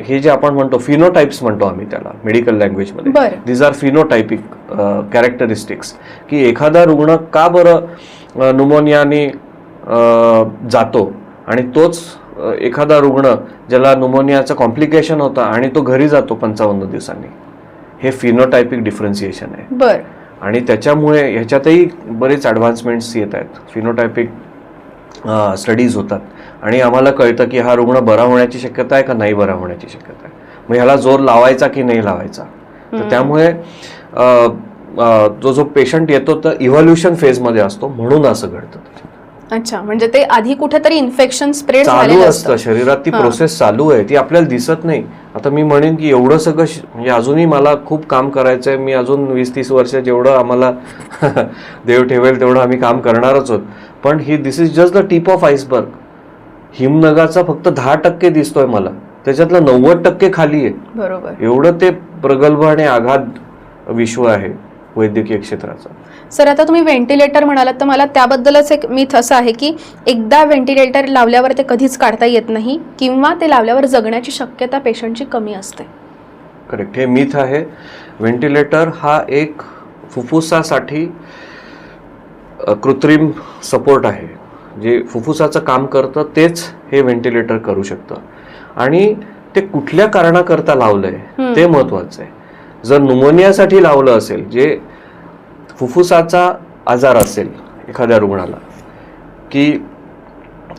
S1: हे जे आपण म्हणतो फिनोटाइप्स म्हणतो आम्ही त्याला मेडिकल लँग्वेजमध्ये, दीज आर फिनोटायपिक कॅरेक्टरिस्टिक्स, की एखादा रुग्ण का बरं न्यूमोनियाने जातो आणि तोच एखादा रुग्ण ज्याला न्यूमोनियाचं कॉम्प्लिकेशन होता आणि तो घरी जातो 55 दिवसांनी. हे फिनोटायपिक डिफरन्सिएशन आहे. आणि त्याच्यामुळे ह्याच्यातही बरेच ॲडव्हान्समेंट्स येत आहेत. फिनोटायपिक स्टडीज होतात आणि आम्हाला कळतं की हा रुग्ण बरा होण्याची शक्यता आहे का नाही बरा होण्याची शक्यता आहे, मग ह्याला जोर लावायचा की नाही लावायचा. तर त्यामुळे जो पेशंट येतो तर इव्हॉल्युशन फेजमध्ये असतो म्हणून असं घडतं.
S2: अच्छा, म्हणजे ते आधी कुठेतरी इन्फेक्शन स्प्रेड
S1: चालू असतं शरीरात, ती प्रोसेस चालू आहे, ती आपल्याला दिसत नाही. आता मी म्हणेन की एवढं सगळं म्हणजे अजूनही मला खूप काम करायचंय. मी अजून 20-30 वर्ष जेवढं आम्हाला देव ठेवेल तेवढं आम्ही काम करणारच आहोत. पण this is just the tip of iceberg. हिमनगाचा फक्त 10% दिसतोय मला, त्याच्यातलं 90% खाली आहे.
S2: बरोबर.
S1: एवढं ते प्रगल्भ आणि आघात विश्व आहे. वैद्यकीय क्षेत्राचा.
S2: सर आता तुम्ही व्हेंटिलेटर म्हणालात तर मला त्याबद्दलच एक मिथ असं आहे की एकदा व्हेंटिलेटर लावल्यावर ते कधीच काढता येत नाही किंवा ते लावल्यावर जगण्याची शक्यता पेशंटची कमी असते.
S1: करेक्ट, हे मिथ आहे. व्हेंटिलेटर हा एक फुफ्फुसासाठी कृत्रिम सपोर्ट आहे. जे फुफ्फुसाचं काम करतं तेच हे व्हेंटिलेटर करू शकतं आणि ते कुठल्या कारणाकरता लावलंय ते महत्वाचं आहे. जर न्यूमोनियासाठी लावलं असेल, जे फुफ्फुसाचा आजार असेल एखाद्या रुग्णाला, की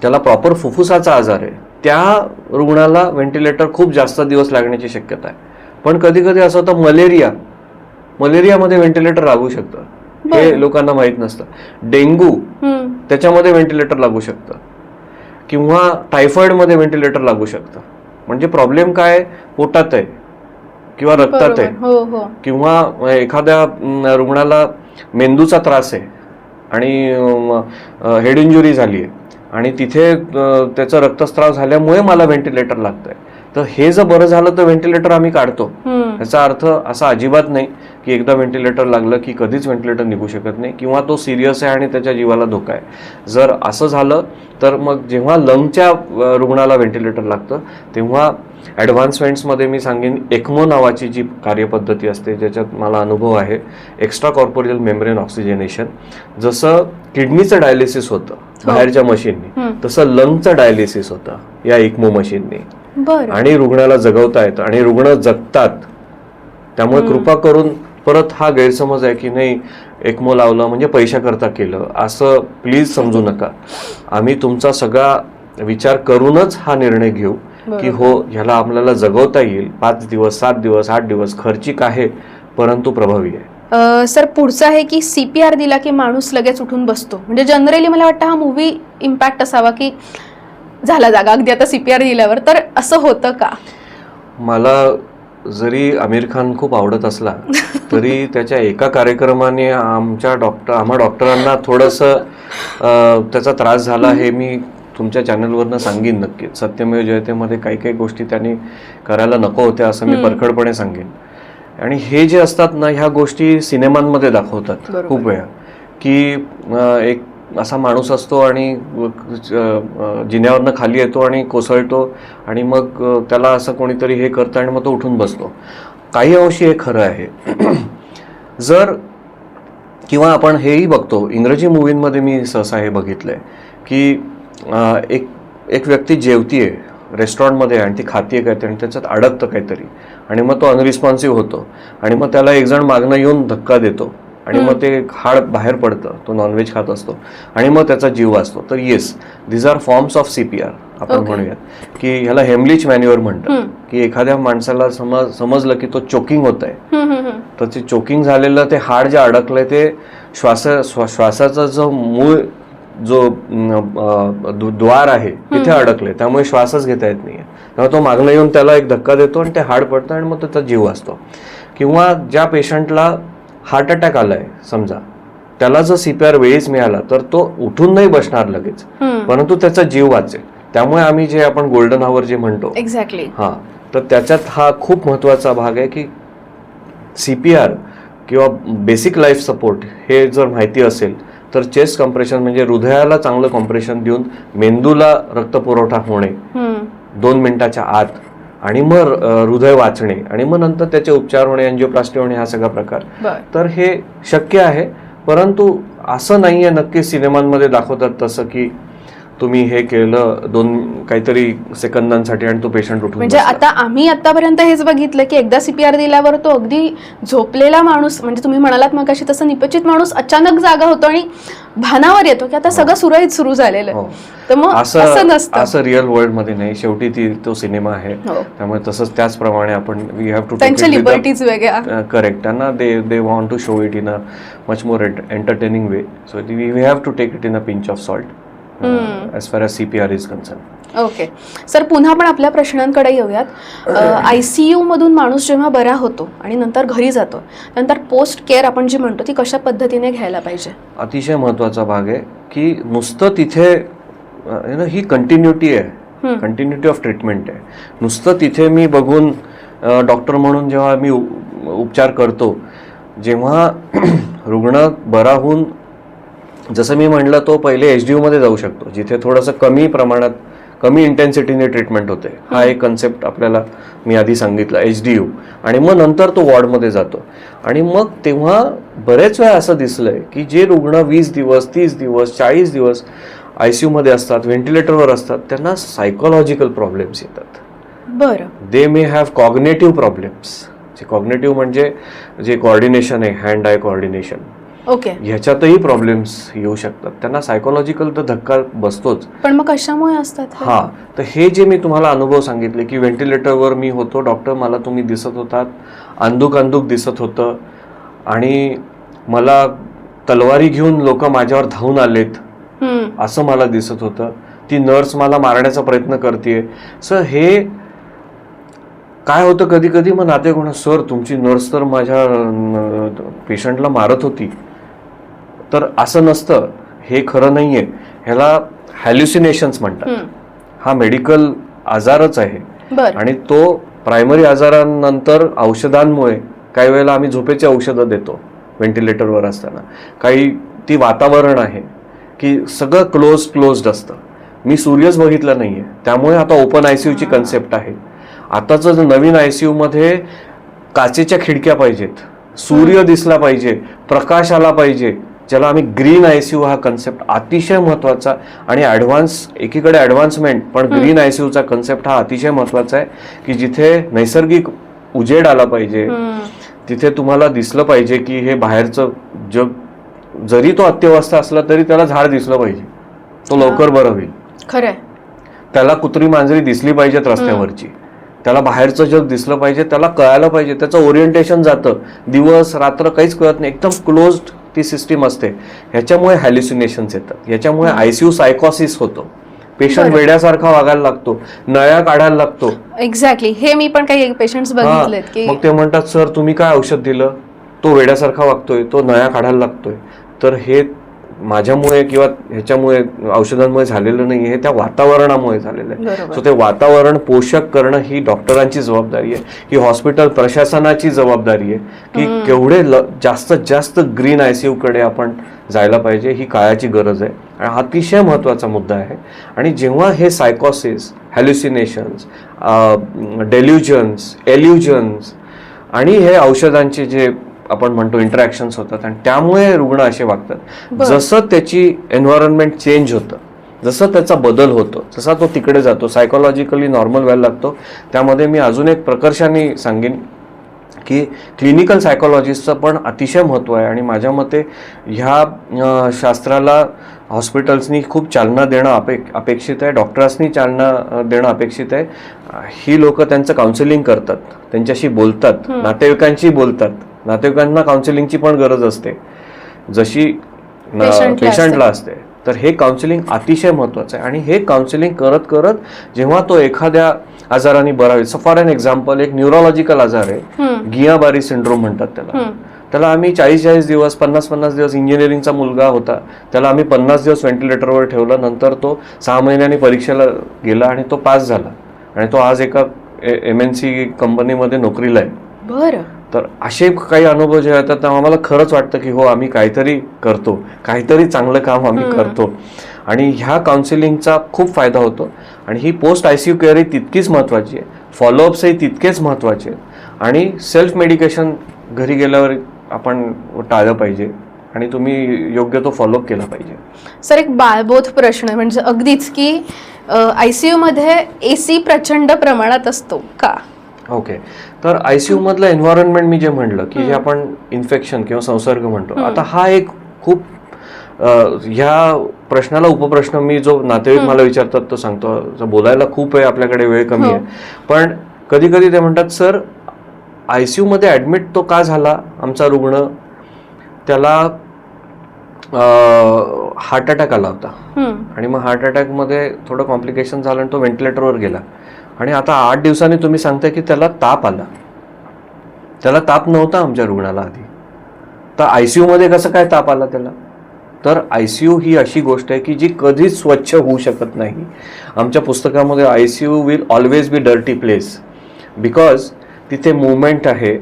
S1: त्याला प्रॉपर फुफ्फुसाचा आजार आहे, त्या रुग्णाला व्हेंटिलेटर खूप जास्त दिवस लागण्याची शक्यता आहे. पण कधी कधी असं होतं मलेरियामध्ये व्हेंटिलेटर लागू शकतं, हे लोकांना माहीत नसतं. डेंग्यू त्याच्यामध्ये व्हेंटिलेटर लागू शकतं किंवा टायफॉइडमध्ये व्हेंटिलेटर लागू शकतं. म्हणजे प्रॉब्लेम काय, पोटात आहे किंवा रक्तात आहे किंवा एखाद्या रुग्णाला मेंदूचा त्रास आहे आणि हेड इंजुरी झाली आहे आणि तिथे त्याचा रक्तस्राव झाल्यामुळे मला व्हेंटिलेटर लागतंय. तर हे जर बरं झालं तर व्हेंटिलेटर आम्ही काढतो. याचा अर्थ असा अजिबात नाही की एकदा व्हेंटिलेटर लागलं की कधीच व्हेंटिलेटर निघू शकत नाही किंवा तो सिरियस आहे आणि त्याच्या जीवाला धोका आहे. जर असं झालं तर मग जेव्हा लंगच्या रुग्णाला व्हेंटिलेटर लागतं तेव्हा ॲडव्हान्समेंट्समध्ये मी सांगेन एक्मो नावाची जी कार्यपद्धती असते, ज्याच्यात मला अनुभव आहे, एक्स्ट्रा कॉर्पोरियल मेम्ब्रेन ऑक्सिजनेशन. जसं किडनीचं डायलिसिस होतं बाहेरच्या मशीननी, तसं लंगचं डायलिसिस होतं या एक्मो मशीननी आणि रुग्णाला जगवता येतं आणि रुग्ण जगतात. त्यामुळे कृपा करून परत हा गैरसमज आहे की नाही एक्मो लावलं म्हणजे पैशाकरता केलं, असं प्लीज समजू नका. आम्ही तुमचा सगळा विचार करूनच हा निर्णय घेऊ की हो ह्याला आपल्याला जगवता येईल. 5 दिवस 7 दिवस 8 दिवस खर्चिक आहे परंतु प्रभावी आहे.
S2: सर पुढचं आहे की CPR दिला की माणूस लगेच उठून बसतो. म्हणजे जनरली मला वाटतं हा मूवी इम्पॅक्ट असावा की झाला जागा अगदी आता CPR दिल्यावर, तर असं होतं का? मला
S1: जरी आमिर खान खूप आवडत असला तरी त्याच्या एका कार्यक्रमाने आम्हा डॉक्टरांना थोडंसं त्याचा त्रास झाला, हे मी तुमच्या चॅनलवरनं सांगेन नक्कीच. सत्यमेव जयतेमध्ये काही काही गोष्टी त्यांनी करायला नको होत्या असं मी परखडपणे सांगेन. आणि हे जे असतात ना, ह्या गोष्टी सिनेमांमध्ये दाखवतात खूप वेळा की एक असा माणूस असतो आणि जिन्यावरनं खाली येतो आणि कोसळतो आणि मग त्याला असं कोणीतरी हे करतं आणि मग तो उठून बसतो. काही अंशी हे खरं आहे. जर किंवा आपण हेही बघतो, इंग्रजी मूवींमध्ये मी सहसा हे बघितलंय की एक व्यक्ती जेवतीये रेस्टॉरंटमध्ये आणि ती खातीये काहीतरी आणि त्याच्यात अडकतं काहीतरी आणि मग तो अनरिस्पॉन्सिव्ह होतो आणि मग त्याला एक जण मागणं येऊन धक्का देतो आणि मग ते हाड बाहेर पडतं, तो नॉनव्हेज खात असतो आणि मग त्याचा जीव वाचतो. तर yes, these are forms of CPR आपण म्हणूयात की ह्याला हेमलिच मॅन्युअर म्हणतात. की एखाद्या माणसाला समजलं की तो चोकिंग होत आहे, तर ते चोकिंग झालेलं ते हाड जे अडकलंय ते श्वासाचा जो मूळ जो द्वार आहे तिथे अडकले, त्यामुळे श्वासच घेता येत नाहीये. तेव्हा तो मागणं येऊन त्याला एक धक्का देतो आणि ते हाड पडतं आणि मग त्याचा जीव वाचतो. किंवा ज्या पेशंटला हार्ट अटॅक आलाय समजा, त्याला जर CPR वेळीच मिळाला तर तो उठून नाही बसणार लगेच, परंतु त्याचा जीव वाचेल. त्यामुळे आम्ही जे आपण गोल्डन आवर जे म्हणतो,
S2: एक्झॅक्टली,
S1: तर त्याच्यात हा खूप महत्वाचा भाग आहे की CPR किंवा बेसिक लाईफ सपोर्ट हे जर माहिती असेल तर चेस्ट कम्प्रेशन म्हणजे हृदयाला चांगलं कॉम्प्रेशन देऊन मेंदूला रक्तपुरवठा होणे 2 मिनिटाच्या आत आणि मग हृदय वाचणे आणि मग नंतर त्याचे उपचार होणे, एंजिओप्लास्टी होणे, हा सगळा प्रकार. तर हे शक्य आहे, परंतु असं नाहीये नक्की सिनेमांमध्ये दाखवतात तसं की तुम्ही हे केलं 2 काहीतरी सेकंदांसाठी आणि तो पेशंट उठून.
S2: म्हणजे आता आम्ही आतापर्यंत हेच बघितलं की एकदा CPR दिल्यावर तो अगदी झोपलेला माणूस, म्हणजे तुम्ही म्हणालात मग अशी तसं निपचित माणूस अचानक जागा होतो आणि भानावर येतो की आता सगळं सुरळीत सुरू झालेलं आहे. तर मग असं नसतं,
S1: असं रिअल वर्ल्ड मध्ये नाही. शेवटी तो सिनेमा आहे, त्यामुळे तसंच त्याचप्रमाणे आपण वी हॅव टू
S2: त्यांच्या लिबर्टीज वेगळ्या.
S1: करेक्ट. त्यांना they want to show it in a much more entertaining way, so we have to take it in a pinch of salt as far as CPR is concerned.
S2: Okay sir, पुन्हा आपण आपल्या प्रश्नांकडे येऊयात. ICU मधून माणूस जेव्हा बरा होतो आणि नंतर घरी जातो, नंतर पोस्ट केअर आपण जी म्हणतो ती कशा पद्धतीने घ्यायला पाहिजे?
S1: अतिशय महत्वाचा भाग आहे की नुसतं तिथे ही कंटिन्युटी आहे, कंटिन्युटी ऑफ ट्रीटमेंट आहे. नुसतं तिथे मी बघून डॉक्टर म्हणून जेव्हा मी उपचार करतो जेव्हा रुग्ण बरा होऊन, जसं मी म्हणलं, तो पहिले HDU मध्ये जाऊ शकतो, जिथे थोडंसं कमी प्रमाणात कमी इंटेन्सिटीने ट्रीटमेंट होते. हा एक कन्सेप्ट आपल्याला मी आधी सांगितला, HDU. आणि मग नंतर तो वॉर्डमध्ये जातो. आणि मग तेव्हा बरेच वेळा असं दिसलंय की जे रुग्ण 20 दिवस 30 दिवस 40 दिवस ICU मध्ये असतात, व्हेंटिलेटरवर असतात, त्यांना सायकोलॉजिकल प्रॉब्लेम्स येतात.
S2: बरं.
S1: They may have cognitive problems. जे कॉग्नेटिव्ह म्हणजे जे कोऑर्डिनेशन आहे, हँड आय कोऑर्डिनेशन,
S2: ओके.
S1: ह्याच्यातही प्रॉब्लेम्स येऊ शकतात. त्यांना सायकोलॉजिकल तर धक्का बसतोच.
S2: पण मग कशामुळे असतात हे?
S1: हा, तर हे जे मी तुम्हाला अनुभव सांगितले की व्हेंटिलेटरवर मी होतो, डॉक्टर मला तुम्ही दिसत होतात, अंदूक दिसत होतं, आणि मला तलवारी घेऊन लोक माझ्यावर धावून आलेत असं मला दिसत होतं. ती नर्स मला मारण्याचा प्रयत्न करते. सर, हे काय होतं कधी कधी, मग नातेवाईक म्हणा, सर तुमची नर्स तर माझ्या पेशंटला मारत होती. तर असं नसतं, हे खरं नाहीये. ह्याला हॅल्युसिनेशन्स म्हणतात. हा मेडिकल आजारच आहे.
S2: बरं.
S1: आणि तो प्रायमरी आजारांनंतर औषधांमुळे, काही वेळेला आम्ही झोपेची औषधं देतो व्हेंटिलेटरवर असताना, काही ती वातावरण आहे की सगळं क्लोज्ड असतं. मी सूर्यच बघितला नाहीये, त्यामुळे आता ओपन ICU ची कन्सेप्ट आहे. आताचं नवीन ICU मध्ये काचेच्या खिडक्या पाहिजेत, सूर्य दिसला पाहिजे, प्रकाश आला पाहिजे, ज्याला आम्ही ग्रीन ICU हा कन्सेप्ट अतिशय महत्वाचा. आणि एकीकडे ॲडव्हान्समेंट, पण ग्रीन ICU चा कन्सेप्ट हा अतिशय महत्वाचा आहे की जिथे नैसर्गिक उजेड आला पाहिजे, तिथे तुम्हाला दिसलं पाहिजे की हे बाहेरचं जग, जरी तो अत्यवस्था असला तरी त्याला झाड दिसलं पाहिजे, तो लवकर बरं होईल.
S2: खरंय.
S1: त्याला कुत्री मांजरी दिसली पाहिजेत रस्त्यावरची, त्याला बाहेरचं जग दिसलं पाहिजे, त्याला कळायला पाहिजे, त्याचं ओरिएंटेशन जातं, दिवस रात्र काहीच कळत नाही, एकदम क्लोज्ड ती सिस्टीम असते. ह्याच्यामुळे हॅल्युसिनेशन्स येतात, ह्याच्यामुळे ICU सायकोसिस होतो. पेशंट वेड्यासारखा वागायला लागतो, नळ्या काढायला लागतो.
S2: एक्झॅक्टली, हे मी पण काही पेशंट्स बघितलेत की
S1: मग ते म्हणतात, सर तुम्ही काय औषध दिलं, तो वेड्यासारखा वागतोय, तो नळ्या काढायला लागतोय. तर हे माझ्यामुळे किंवा ह्याच्यामुळे, औषधांमुळे झालेलं नाही, हे त्या वातावरणामुळे झालेलं आहे. सो ते वातावरण पोषक करणं ही डॉक्टरांची जबाबदारी आहे, ही हॉस्पिटल प्रशासनाची जबाबदारी आहे की केवढे जास्तीत जास्त ग्रीन ICU कडे आपण जायला पाहिजे. ही काळाची गरज आहे आणि अतिशय महत्त्वाचा मुद्दा आहे. आणि जेव्हा हे सायकोसिस, हॅल्युसिनेशन्स, डेल्युजन्स, एल्युजन्स आणि हे औषधांचे जे आपण म्हणतो इंटरॅक्शन्स होतात, आणि त्यामुळे रुग्ण असे वागतात. जसं त्याची एन्व्हायरमेंट चेंज होतं, जसं त्याचा बदल होतो, जसा तो तिकडे जातो, सायकोलॉजिकली नॉर्मल व्हायला लागतो. त्यामध्ये मी अजून एक प्रकर्षाने सांगेन की क्लिनिकल सायकोलॉजिस्टचं पण अतिशय महत्त्व आहे. आणि माझ्या मते ह्या शास्त्राला हॉस्पिटल्सनी खूप चालना देणं अपेक्षित आहे, डॉक्टर्सनी चालना देणं अपेक्षित आहे. ही लोक त्यांचं काउन्सिलिंग करतात, त्यांच्याशी बोलतात, नातेवाईकांशी बोलतात. नातेवाईकांना काउन्सिलिंगची पण गरज असते जशी पेशंटला असते. तर हे काउन्सिलिंग अतिशय महत्त्वाचं आहे. आणि हे काउन्सिलिंग करत करत जेव्हा तो एखाद्या आजाराने बरा होईल, फॉर एन एक्झाम्पल, एक न्यूरोलॉजिकल आजार आहे, गियाबारी सिंड्रोम म्हणतात त्याला आम्ही 40 दिवस 50 दिवस, इंजिनिअरिंगचा मुलगा होता, त्याला आम्ही 50 दिवस व्हेंटिलेटरवर ठेवलं. नंतर तो 6 महिन्यांनी परीक्षेला गेला आणि तो पास झाला, आणि तो आज एका MNC कंपनीमध्ये नोकरीला आहे.
S2: बरं.
S1: तर असे काही अनुभव जे येतात तेव्हा आम्हाला खरंच वाटतं की हो, आम्ही काहीतरी करतो, काहीतरी चांगलं काम आम्ही करतो. आणि ह्या काउन्सिलिंगचा खूप फायदा होतो. आणि ही पोस्ट ICU केअर ही तितकीच महत्त्वाची आहे, फॉलोअप्सही तितकेच महत्त्वाचे आहेत. आणि सेल्फ मेडिकेशन घरी गेल्यावर आपण टाळलं पाहिजे, आणि तुम्ही योग्य तो फॉलोअप केला पाहिजे.
S2: सर, एक बाळबोध प्रश्न, म्हणजे अगदीच की ICU मध्ये AC प्रचंड प्रमाणात असतो का?
S1: ओके, तर ICU मधलं एन्व्हायरमेंट मी जे म्हणलं की जे आपण इन्फेक्शन किंवा संसर्ग म्हणतो, आता हा एक खूप ह्या प्रश्नाला उपप्रश्न मी जो नातेवाईक मला विचारतात तो सांगतो. बोलायला खूप आहे, आपल्याकडे वेळ कमी आहे, पण कधी कधी ते म्हणतात, सर ICU मध्ये ऍडमिट तो का झाला आमचा रुग्ण, त्याला हार्ट अटॅक आला होता, आणि मग हार्ट अटॅकमध्ये थोडं कॉम्प्लिकेशन झालं आणि तो व्हेंटिलेटरवर गेला. आणि आता 8 दिवसांनी तुम्ही सांगताय की त्याला ताप आला. त्याला ताप नव्हता आमच्या रुग्णाला आधी, तर ICU मध्ये कसं काय ताप आला त्याला? तर ICU ही अशी गोष्ट आहे की जी कधीच स्वच्छ होऊ शकत नाही. आमच्या पुस्तकामध्ये ICU will always be dirty place, because तिथे मुवमेंट आहे,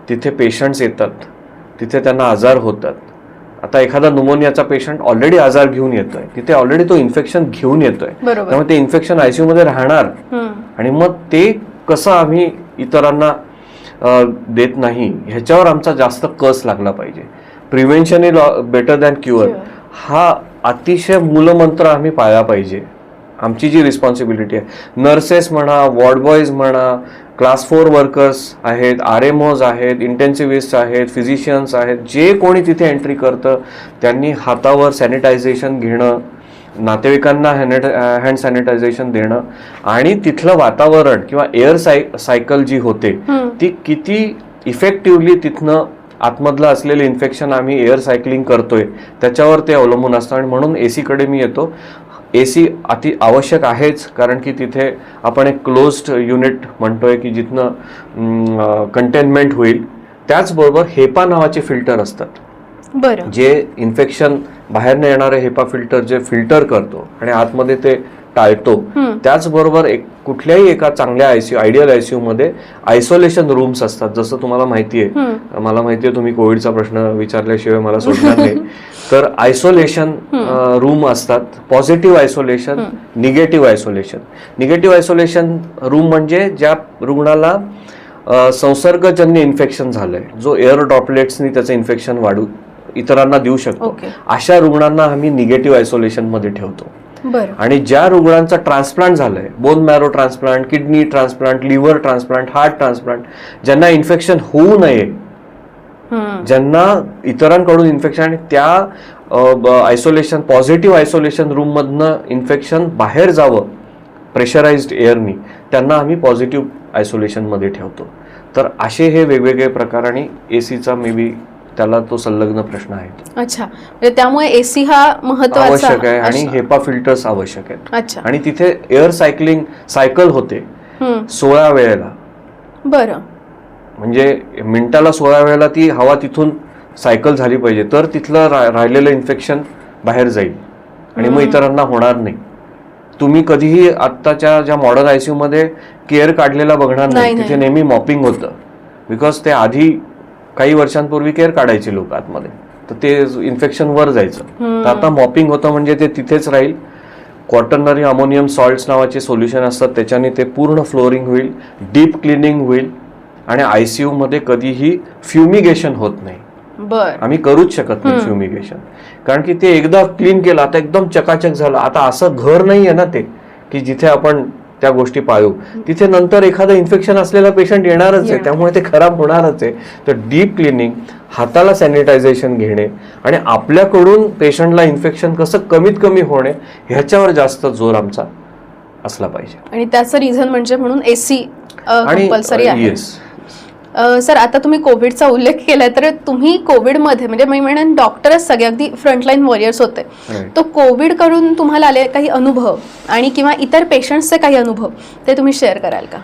S1: तिथे पेशंट्स येतात, तिथे त्यांना आजार होतात. आता एखादा न्यूमोनियाचा पेशंट ऑलरेडी आजार घेऊन येतोय, तिथे ऑलरेडी तो इन्फेक्शन घेऊन येतोय, त्यामुळे ते इन्फेक्शन आयसीयू मध्ये राहणार आणि मग ते कसं आम्ही इतरांना देत नाही ह्याच्यावर आमचा जास्त कस लागला पाहिजे. Prevention is better than cure हा अतिशय मूलमंत्र आम्ही पाळला पाहिजे. आमची जी रिस्पॉन्सिबिलिटी आहे, नर्सेस म्हणा, वॉर्ड बॉयज म्हणा, क्लास 4 वर्कर्स आहेत, RMOs आहेत, इंटेन्सिव्हिस्ट आहेत, फिजिशियन्स आहेत, जे कोणी तिथे एंट्री करतं त्यांनी हातावर सॅनिटायझेशन घेणं, नातेवाईकांना हँड सॅनिटायझेशन देणं आणि तिथलं वातावरण किंवा एअर सायकल जी होते ती किती इफेक्टिव्हली तिथनं आतमधलं असलेलं इन्फेक्शन आम्ही एअर सायकलिंग करतोय त्याच्यावर ते अवलंबून असतं. आणि म्हणून AC कडे मी येतो. AC अति आवश्यक आहेच, कारण की तिथे आपण एक क्लोज्ड युनिट म्हणतोय की जिथनं कंटेनमेंट होईल. त्याचबरोबर हेपा नावाचे फिल्टर असतात,
S2: बरं,
S1: जे इन्फेक्शन बाहेरनं येणारे हेपा फिल्टर जे फिल्टर करतो आणि आतमध्ये ते टाळतो. त्याचबरोबर कुठल्याही एका चांगल्या आयडियल आयसीयू मध्ये आयसोलेशन रूम्स असतात. जसं तुम्हाला माहिती आहे, मला माहिती आहे तुम्ही कोविडचा प्रश्न विचारल्याशिवाय मला सोडणार नाही. तर आयसोलेशन रूम असतात, positive isolation, negative isolation. Negative isolation room म्हणजे ज्या रुग्णाला संसर्गजन्य इन्फेक्शन झालंय, जो एअर ड्रॉपलेट्सनी त्याचं इन्फेक्शन वाढू इतरांना देऊ शकतो, अशा रुग्णांना आम्ही निगेटिव्ह आयसोलेशन मध्ये ठेवतो. आणि ज्या रुग्णांचा ट्रान्सप्लांट झालंय, bone marrow transplant, kidney transplant, liver transplant, heart transplant, ज्यांना इन्फेक्शन होऊ नये, ज्यांना इतरांकडून इन्फेक्शन आणि त्या आयसोलेशन पॉझिटिव्ह आयसोलेशन रूम मधनं इन्फेक्शन बाहेर जावं प्रेशराइज्ड एअरनी, त्यांना आम्ही पॉझिटिव्ह आयसोलेशन मध्ये ठेवतो. तर असे हे वेगवेगळे प्रकार आणि ACचा मे बी त्याला तो संलग्न प्रश्न आहे.
S2: अच्छा, म्हणजे त्यामुळे AC हा महत्त्वाचा
S1: आवश्यक आहे आणि हेपा फिल्टर्स आवश्यक आहेत.
S2: अच्छा,
S1: आणि तिथे एअर सायकल होते 16 वेळेला.
S2: बरं,
S1: म्हणजे मिनिटाला 16 वेळेला ती हवा तिथून सायकल झाली पाहिजे, तर तिथलं राहिलेलं इन्फेक्शन बाहेर जाईल आणि मग इतरांना होणार नाही. तुम्ही कधीही आत्ताच्या ज्या मॉडर्न आयसीयू मध्ये केअर काढलेला बघणार नाही. तिथे नेहमी मॉपिंग होतं, बिकॉज ते आधी काही वर्षांपूर्वी केअर काढायचे लोक आतमध्ये, तर ते इन्फेक्शन वर जायचं. तर आता मॉपिंग होतं म्हणजे ते तिथेच राहील. क्वाटर्नरी अमोनियम सॉल्ट्स नावाचे सोल्युशन असतात, त्याच्याने ते पूर्ण फ्लोरिंग होईल, डीप क्लिनिंग होईल आणि आयसीयू मध्ये कधीही फ्युमिगेशन होत नाही. आम्ही करूच शकत नाही फ्युमिगेशन, कारण की ते एकदा क्लीन केलं आता एकदम चकाचक झालं. आता असं घर नाही आहे ना ते की जिथे आपण त्या गोष्टी पाळू, तिथे नंतर एखादं इन्फेक्शन असलेला पेशंट येणारच आहे, त्यामुळे ते खराब होणारच आहे. तर डीप क्लिनिंग, हाताला सॅनिटायझेशन घेणे आणि आपल्याकडून पेशंटला इन्फेक्शन कसं कमीत कमी होणे ह्याच्यावर जास्त जोर आमचा असला पाहिजे.
S2: आणि त्याचं रिझन म्हणजे म्हणून AC कंपल्सरी आहे. सर, आता तुम्ही कोविडचा उल्लेख केलाय, तर तुम्ही कोविडमध्ये म्हणजे मी म्हणेन डॉक्टरच सगळे अगदी फ्रंटलाईन वॉरियर्स होते, तो कोविड कडून तुम्हाला आले काही अनुभव आणि किंवा इतर पेशंट्सचे काही अनुभव ते तुम्ही शेअर कराल का?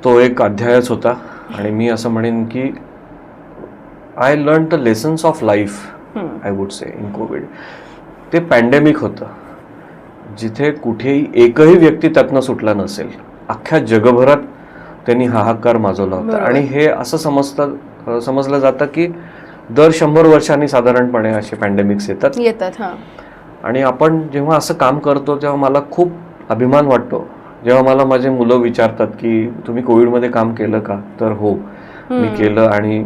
S1: तो एक अध्यायच होता आणि मी असं म्हणेन की I learn the lessons of life, I would say, in Covid. ते पॅन्डेमिक होतं जिथे कुठेही एकही व्यक्ती त्यातनं सुटला नसेल. अख्ख्या जगभरात त्यांनी हाहाकार माजवला होता. आणि हे असं समजलं जातं की दर 100 वर्षांनी साधारणपणे असे पॅन्डेमिक्स येतात. आणि आपण जेव्हा असं काम करतो तेव्हा मला खूप अभिमान वाटतो. जेव्हा मला माझे मुलं विचारतात की तुम्ही कोविडमध्ये काम केलं का, तर हो, मी केलं आणि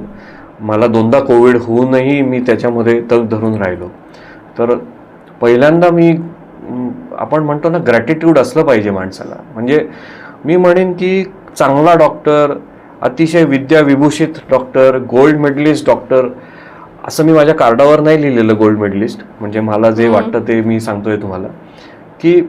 S1: मला 2दा कोविड होऊनही मी त्याच्यामध्ये तग धरून राहिलो. तर पहिल्यांदा आपण म्हणतो ना, ग्रॅटिट्यूड असलं पाहिजे माणसाला. म्हणजे मी म्हणेन की चांगला डॉक्टर, अतिशय विद्याविभूषित डॉक्टर, गोल्ड मेडलिस्ट डॉक्टर, असं मी माझ्या कार्डावर नाही लिहिलेलं गोल्ड मेडलिस्ट, म्हणजे मला जे वाटतं ते मी सांगतोय तुम्हाला, की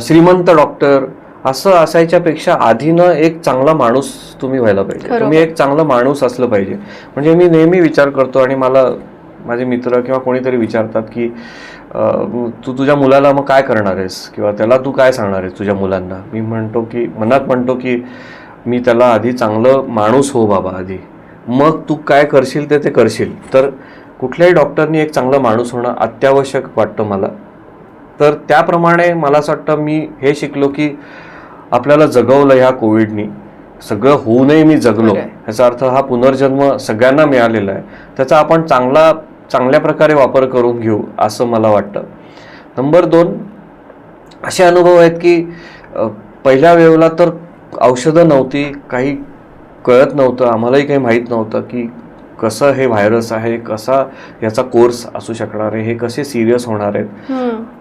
S1: श्रीमंत डॉक्टर असं असायच्या पेक्षा आधीनं एक चांगला माणूस तुम्ही व्हायला पाहिजे. तुम्ही एक चांगला माणूस असलं पाहिजे. म्हणजे मी नेहमी विचार करतो आणि मला माझे मित्र किंवा कोणीतरी विचारतात की तू तुझ्या मुलाला मग काय करणार आहेस किंवा त्याला तू काय सांगणार आहेस तुझ्या मुलांना. मी मनात म्हणतो की मी त्याला आधी चांगलं माणूस हो बाबा आधी, मग तू काय करशील ते करशील. तर कुठल्याही डॉक्टरनी एक चांगला माणूस होणं अत्यावश्यक वाटतं मला. तर त्याप्रमाणे मला असं वाटतं मी हे शिकलो की आपल्याला जगवलं ह्या कोविडनी, सगळं होऊनही मी जगलो,
S2: खरंय.
S1: याचा अर्थ हा पुनर्जन्म सगळ्यांना मिळालेला आहे, त्याचा आपण चांगल्या प्रकारे वापर करून घेऊ असं मला वाटतं. नंबर 2, असे अनुभव आहेत की पहिल्या वेळेला तर औषधं नव्हती, काही कळत नव्हतं, आम्हालाही काही माहीत नव्हतं की कसं हे व्हायरस आहे, कसा याचा कोर्स असू शकणार आहे, हे कसे सिरियस होणार आहेत.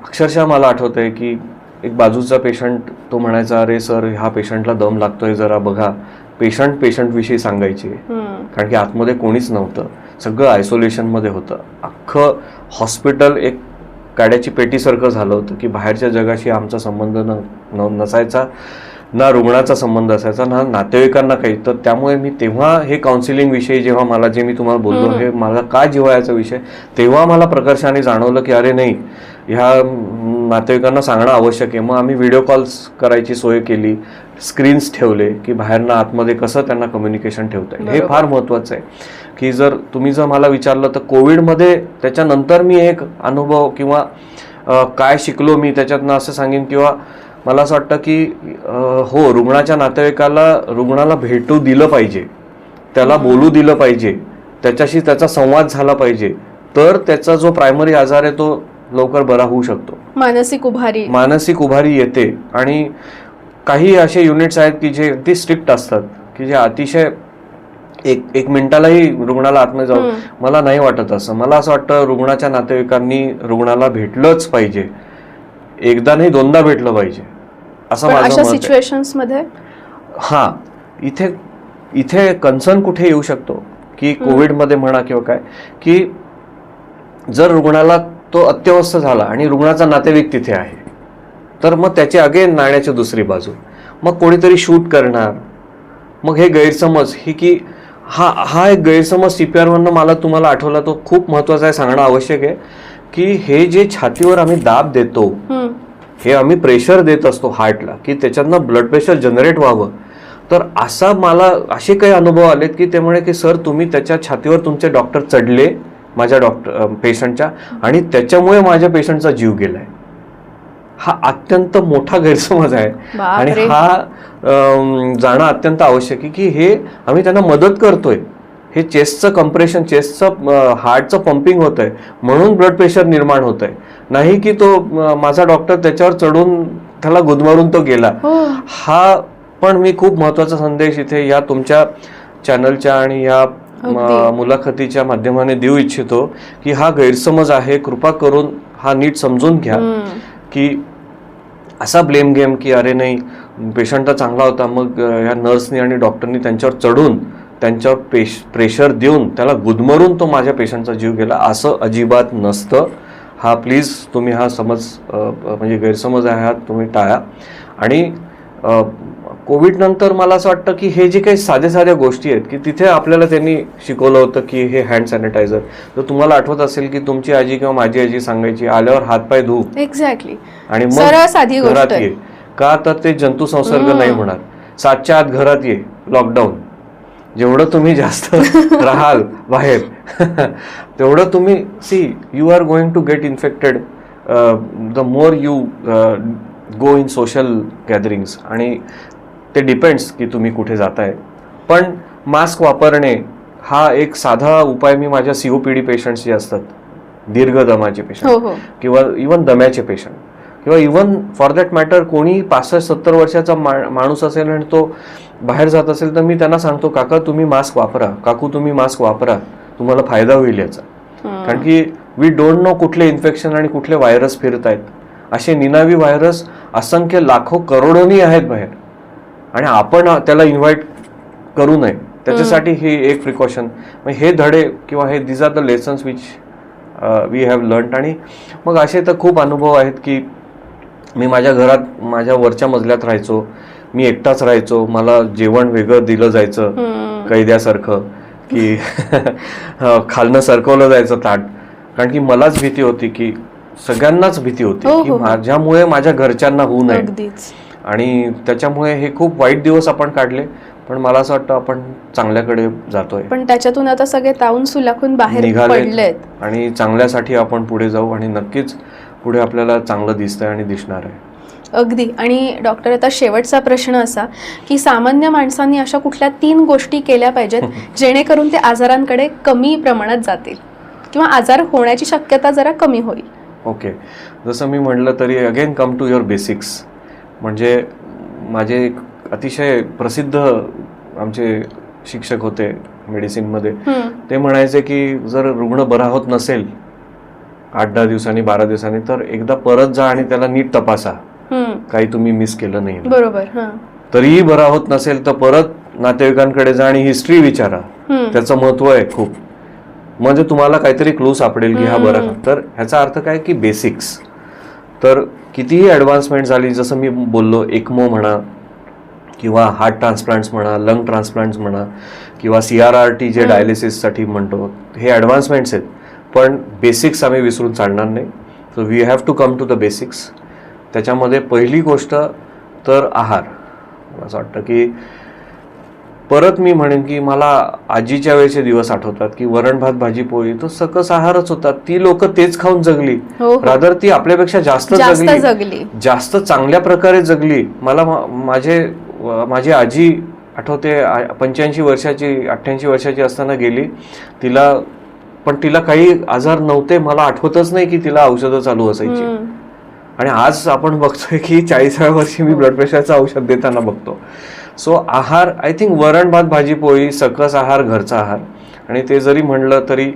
S1: अक्षरशः मला आठवत आहे की एक बाजूचा पेशंट तो म्हणायचा, अरे सर ह्या पेशंटला दम लागतोय, जरा बघा. पेशंटविषयी सांगायची, कारण की आतमध्ये कोणीच नव्हतं, सगळं आयसोलेशनमध्ये होतं. अख्खं हॉस्पिटल एक गाड्याची पेटीसारखं झालं होतं की बाहेरच्या जगाशी आमचा संबंध नसायचा, ना रुग्णाचा संबंध असायचा, ना नातेवाईकांना काही. तर त्यामुळे मी तेव्हा हे काउन्सिलिंग विषयी जेव्हा मला जे मी तुम्हाला बोललो हे मला का जिव्हाळ्याचा विषय, तेव्हा मला प्रकर्षाने जाणवलं की अरे नाही, ह्या नातेवाईकांना सांगणं आवश्यक आहे. मग आम्ही व्हिडिओ कॉल्स करायची सोय केली, स्क्रीन्स ठेवले की बाहेरनं आतमध्ये कसं त्यांना कम्युनिकेशन ठेवता येईल. हे फार महत्त्वाचं आहे की तुम्ही जर मला विचारलं तर कोविडमध्ये त्याच्यानंतर मी एक अनुभव किंवा काय शिकलो मी त्याच्यातनं असं सांगेन, किंवा मला असं वाटतं की हो, रुग्णाच्या रुग्णाला भेटू दिलं पाहिजे, त्याला बोलू दिलं पाहिजे, त्याच्याशी त्याचा संवाद झाला पाहिजे, तर त्याचा जो प्रायमरी आजार आहे तो लवकर बरा होऊ शकतो. मानसिक उभारी येते. आणि काही असे युनिट्स आहेत की जे अगदी स्ट्रिक्ट असतात, की जे अतिशय एक मिनिटालाही रुग्णाला आतमध्ये जाऊ, मला नाही वाटत असं. मला असं वाटतं रुग्णाच्या नातेवाईकांनी रुग्णाला भेटलंच पाहिजे, एकदा नाही 2दा भेटलं पाहिजे, असं माझं मत आहे. हा, इथे कन्सर्न कुठे येऊ शकतो की कोविडमध्ये म्हणा किंवा काय, की जर रुग्णाला तो अत्यवस्थ झाला आणि रुग्णाचा नातेवाईक तिथे आहे, तर मग त्याची अगेन नाण्याची दुसरी बाजू, मग कोणीतरी शूट करणार. मग हे गैरसमज ही की हा एक गैरसमज CPR वरनं मला तुम्हाला आठवला, तो खूप महत्वाचा आहे, सांगणं आवश्यक आहे की हे जे छातीवर आम्ही दाब देतो, हे आम्ही प्रेशर देत असतो हार्टला की त्याच्यातनं ब्लड प्रेशर जनरेट व्हावं. तर मला असे काही अनुभव आलेत की त्यामुळे की सर तुम्ही त्याच्या छातीवर तुमचे डॉक्टर चढले माझ्या पेशंटच्या, आणि त्याच्यामुळे माझ्या पेशंटचा जीव गेलाय. हा अत्यंत मोठा गैरसमज आहे आणि हा जाणं अत्यंत आवश्यक आहे की हे आम्ही त्यांना मदत करतोय, हे चेस्टचं कम्प्रेशन, चेस्टचं हार्टचं पंपिंग होत आहे म्हणून ब्लड प्रेशर निर्माण होत आहे, नाही की तो माझा डॉक्टर त्याच्यावर चढून त्याला गुदमरून तो गेला. हा पण मी खूप महत्वाचा संदेश इथे या तुमच्या चॅनलच्या आणि या मुलाखतीच्या माध्यमाने देऊ इच्छितो की हा गैरसमज आहे, कृपा करून हा नीट समजून घ्या की असा ब्लेम गेम की अरे नाही पेशंट तर चांगला होता, मग या नर्सनी आणि डॉक्टरनी त्यांच्यावर चढून त्यांच्यावर प्रेशर देऊन त्याला गुदमरून तो माझ्या पेशंटचा जीव गेला, असं अजिबात नसतं. हा प्लीज तुम्ही हा म्हणजे गैरसमज आहे हा तुम्ही टाळा. आणि कोविड नंतर मला असं वाटतं की हे जे काही साध्या गोष्टी आहेत की तिथे आपल्याला त्यांनी शिकवलं होतं की हे हँड सॅनिटायझर, तर तुम्हाला आठवत असेल की तुमची आजी किंवा माझी आजी सांगायची आल्यावर हातपाय धुऊ,
S2: एक्झॅक्टली,
S1: आणि मग घरात ये, का तर ते जंतू संसर्ग नाही होणार. 7च्या आत घरात ये, लॉकडाऊन, जेवढं तुम्ही जास्त राहाल बाहेर तेवढं तुम्ही you are going to get infected the more you go in social gatherings. आणि ते डिपेंड्स की तुम्ही कुठे जाताय. पण मास्क वापरणे हा एक साधा उपाय मी माझ्या COPD पेशंट्स जे असतात, दीर्घ दमाचे पेशंट किंवा इवन दम्याचे पेशंट किंवा इवन फॉर दॅट मॅटर कोणी 65-70 वर्षाचा माणूस असेल आणि तो बाहेर जात असेल, तर मी त्यांना सांगतो, काका तुम्ही मास्क वापरा, काकू तुम्ही मास्क वापरा, तुम्हाला फायदा होईल याचा. कारण की वी डोंट नो कुठले इन्फेक्शन आणि कुठले व्हायरस फिरत आहेत. असे निनावी व्हायरस असंख्य लाखो करोडोनी आहेत बाहेर, आणि आपण त्याला इन्व्हाइट करू नये. त्याच्यासाठी हे एक प्रिकॉशन, हे धडे किंवा हे these are the lessons which we have learn. आणि मग असे तर खूप अनुभव आहेत की मी माझ्या घरात माझ्या वरच्या मजल्यात राहायचो, मी एकटाच राहायचो, मला जेवण वेगळं दिलं जायचं कैद्यासारखं की खालनं सरकवलं जायचं ताट, कारण की मलाच भीती होती की सगळ्यांनाच भीती होती की माझ्यामुळे माझ्या घरच्यांना होऊ नये. आणि त्याच्यामुळे हे खूप वाईट दिवस आपण काढले, पण मला असं वाटतं आपण चांगल्याकडे जातोय.
S2: पण त्याच्यातून आता सगळे तावून सुलाखून बाहेर पडलेत
S1: आणि चांगल्यासाठी आपण पुढे जाऊ, आणि नक्कीच पुढे आपल्याला चांगलं दिसतंय आणि दिसणार आहे.
S2: अगदी. आणि डॉक्टर, आता शेवटचा प्रश्न असा की सामान्य माणसांनी अशा कुठल्या 3 गोष्टी केल्या पाहिजेत जेणेकरून ते आजारांकडे कमी प्रमाणात जातील किंवा आजार होण्याची शक्यता जरा कमी होईल?
S1: ओके, जसं मी म्हटलं तरी again come to your basics. म्हणजे माझे एक अतिशय प्रसिद्ध आमचे शिक्षक होते मेडिसिनमध्ये, ते म्हणायचे की जर रुग्ण बरा होत नसेल 8-10 दिवसांनी 12 दिवसांनी तर एकदा परत जा आणि त्याला नीट तपासा, काही तुम्ही मिस केलं नाही.
S2: बरोबर.
S1: तरीही बरा होत नसेल तर परत नातेवाईकांकडे जा आणि हिस्ट्री विचारा, त्याचं महत्व आहे खूप. म्हणजे तुम्हाला काहीतरी क्लू सापडेल की हा बरा. तर ह्याचा अर्थ काय की बेसिक्स. तर कितीही ॲडव्हान्समेंट झाली, जसं मी बोललो, एक्मो म्हणा किंवा हार्ट ट्रान्सप्लांट्स म्हणा, लंग ट्रान्सप्लांट्स म्हणा किंवा CRRT जे डायलिसिससाठी म्हणतो, हे ॲडव्हान्समेंट्स आहेत. पण बेसिक्स आम्ही विसरून चालणार नाही. So we have to come to the basics. त्याच्यामध्ये पहिली गोष्ट तर आहार. मला असं वाटतं की परत मी म्हणेन की मला आजीच्या वेळेचे दिवस आठवतात की वरण भात भाजी पोळी तो सकस आहारच होता. ती लोक तेच खाऊन जगली. रादर ती आपल्यापेक्षा जास्त जगली, जास्त चांगल्या प्रकारे जगली. मला माझी आजी आठवते, 85 वर्षाची 88 वर्षाची असताना गेली. तिला काही आजार नव्हते. मला आठवतच नाही की तिला औषधं चालू असायची. आणि आज आपण बघतोय की 40व्या वर्षी मी ब्लड प्रेशरचं औषध देताना बघतो. सो आहार, आय थिंक वरण भात भाजी पोळी, सकस आहार, घरचा आहार. आणि ते जरी म्हणलं तरी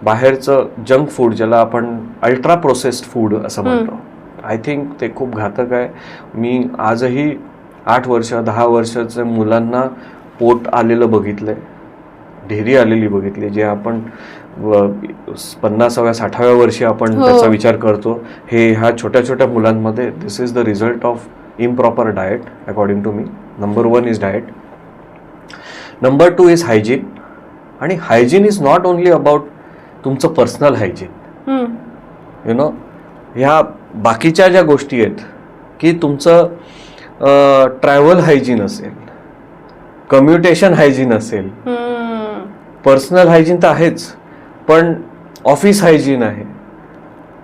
S1: बाहेरचं जंक फूड, ज्याला आपण अल्ट्रा प्रोसेस्ड फूड असं म्हणतो, आय थिंक ते खूप घातक आहे. मी आजही 8 वर्ष 10 वर्षाच्या मुलांना पोट आलेलं बघितलंय, ढेरी आलेली बघितली, जे आपण 50व्या 60व्या वर्षी आपण त्याचा विचार करतो. ह्या छोट्या छोट्या मुलांमध्ये this is the result of improper diet according to me. Number 1 is diet. Number 2 is hygiene. आणि hygiene is not only about तुमचं पर्सनल हायजीन. यु नो, ह्या बाकीच्या ज्या गोष्टी आहेत की तुमचं ट्रॅव्हल हायजीन असेल, कम्युटेशन हायजीन असेल, पर्सनल हायजीन तर आहेच, पण ऑफिस हायजीन आहे,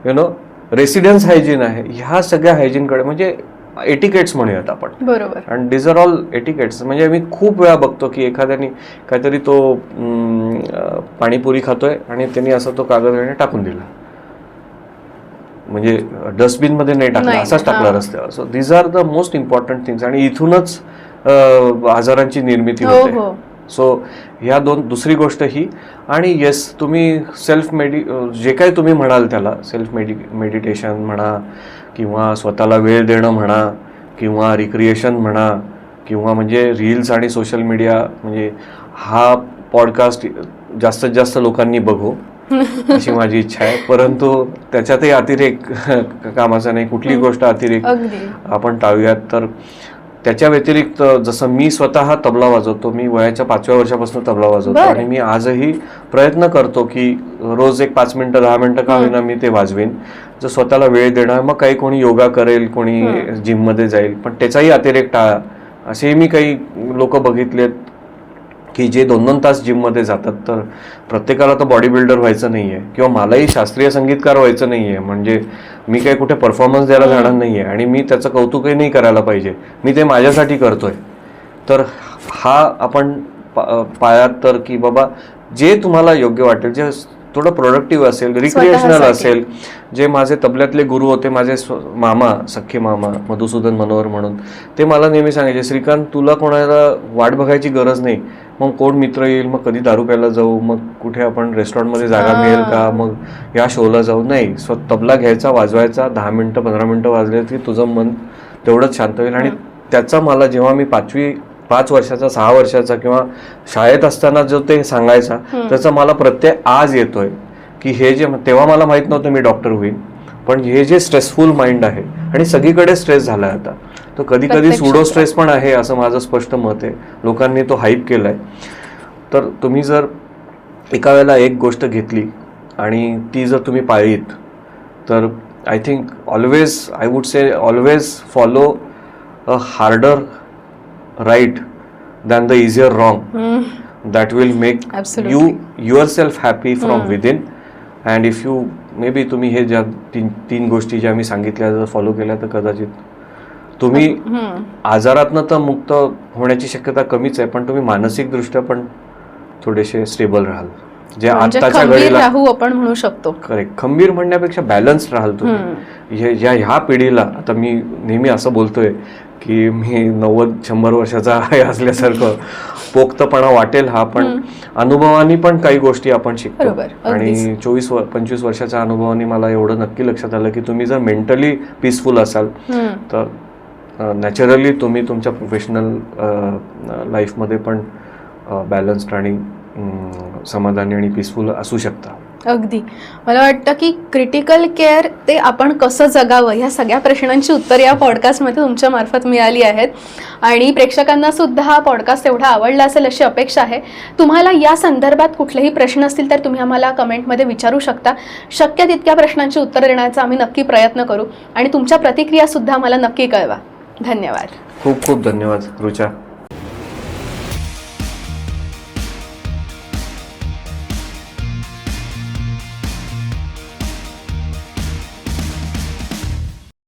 S1: यु नो, रेसिडेन्स हायजीन आहे. ह्या सगळ्या हायजीनकडे, म्हणजे एटिकेट्स म्हणूयात आपण. बरोबर. And these are all etiquettes. म्हणजे मी खूप वेळा बघतो की एखाद्याने काहीतरी तो पाणीपुरी खातोय आणि त्यांनी असं तो कागद टाकून दिला, म्हणजे डस्टबिनमध्ये नाही टाकला, असाच टाकला रस्त्यावर. So these are the most important things. आणि इथूनच आजारांची निर्मिती होते. सो ह्या दुसरी गोष्ट ही. आणि येस, तुम्ही जे काही तुम्ही म्हणाल त्याला सेल्फ मेडिटेशन म्हणा किंवा स्वतःला वेळ देणं म्हणा किंवा रिक्रिएशन म्हणा किंवा म्हणजे रील्स आणि सोशल मीडिया, म्हणजे हा पॉडकास्ट जास्तीत जास्त लोकांनी बघू अशी माझी इच्छा आहे. परंतु त्याच्यातही अतिरेक कामाचा नाही. कुठली गोष्ट अतिरेक आपण टाळूयात. तर त्याच्या व्यतिरिक्त जसं मी स्वतः तबला वाजवतो, मी वयाच्या 5व्या वर्षापासून तबला वाजवतो आणि मी आजही प्रयत्न करतो की रोज एक 5 मिनिटं 10 मिनिटं का होईना मी ते वाजवीन. जर स्वतःला वेळ देणं, मग काही कोणी योगा करेल, कोणी जिममध्ये जाईल, पण त्याचाही अतिरेक टाळा. असेही मी काही लोक बघितलेत की जे 2-2 तास जिममध्ये जातात. तर प्रत्येकाला तर बॉडी बिल्डर व्हायचं नाही आहे किंवा मलाही शास्त्रीय संगीतकार व्हायचं नाही आहे. म्हणजे मी काही कुठे परफॉर्मन्स द्यायला जाणार नाही आहे आणि मी त्याचं कौतुकही नाही करायला पाहिजे. मी ते माझ्यासाठी करतोय. तर हा आपण पायात तर की बाबा जे तुम्हाला योग्य वाटेल, जे थोडं प्रोडक्टिव्ह असेल, रिक्रिएशनल असेल. जे माझे तबल्यातले गुरु होते, माझे मामा, सख्खे मामा मधुसूदन मनोहर म्हणून, ते मला नेहमी सांगायचे, श्रीकांत तुला कोणाला वाट बघायची गरज नाही. मग कोण मित्र येईल, मग कधी दारू प्यायला जाऊ, मग कुठे आपण रेस्टॉरंटमध्ये जागा मिळेल का, मग या शोला जाऊ, नाही, तबला घ्यायचा, वाजवायचा, 10 मिनिटं 15 मिनिटं वाजले की तुझं मन तेवढंच शांत होईल. आणि त्याचा मला जेव्हा मी 5 वर्षाचा 6 वर्षाचा किंवा शाळेत असताना जो ते सांगायचा, त्याचा मला प्रत्यय आज येतोय की हे जे तेव्हा मला माहित नव्हतं मी डॉक्टर होईन, पण हे जे स्ट्रेसफुल माइंड आहे आणि सगळीकडे स्ट्रेस झालाय आता, तो कधी कधी सुडो स्ट्रेस पण आहे असं माझं स्पष्ट मत आहे. लोकांनी तो हाईप केलाय. तर तुम्ही जर एका वेळेला एक गोष्ट घेतली आणि ती जर तुम्ही पाळलीत तर I think I would say always follow a harder right than the easier wrong. That will make you yourself happy from within. And if you maybe तुम्ही हे ज्या तीन गोष्टी ज्या मी सांगितल्या जर फॉलो केल्या तर कदाचित तुम्ही आजारातनं तर मुक्त होण्याची शक्यता कमीच आहे, पण तुम्ही मानसिक दृष्ट्या पण थोडेसे स्टेबल राहाल, जे
S2: म्हणजे
S1: आताच्या
S2: खंबीर
S1: घडीला
S2: राहू आपण म्हणू शकतो.
S1: करेक्ट. खंबीर म्हणण्यापेक्षा बॅलन्स राहाल तुम्ही. ह्या पिढीला आता मी नेहमी असं बोलतोय की मी 90-100 वर्षाचा आहे असल्यासारखं पोक्तपणा वाटेल हा, पण अनुभवानी पण काही गोष्टी आपण शिकतो.
S2: बरोबर, अगदीच.
S1: आणि 24-25 वर्षाच्या अनुभवानी मला एवढं नक्की लक्षात आलं की तुम्ही जर मेंटली पीसफुल असाल तर नॅचरली तुम्ही तुमच्या प्रोफेशनल लाईफमध्ये पण बॅलन्स्ड आणि समाधानी आणि पीसफुल असू शकता.
S2: अगदी. मला वाटतं की क्रिटिकल केअर ते आपण कसं जगावं ह्या सगळ्या प्रश्नांची उत्तर या पॉडकास्टमध्ये तुमच्या मार्फत मिळाली आहेत. आणि प्रेक्षकांना सुद्धा हा पॉडकास्ट एवढा आवडला असेल अशी अपेक्षा आहे. तुम्हाला या संदर्भात कुठलेही प्रश्न असतील तर तुम्ही आम्हाला कमेंटमध्ये विचारू शकता. शक्य तितक्या प्रश्नांची उत्तर देण्याचा आम्ही नक्की प्रयत्न करू आणि तुमच्या प्रतिक्रिया सुद्धा आम्हाला नक्की कळवा. धन्यवाद.
S1: खूप खूप धन्यवाद रुचा.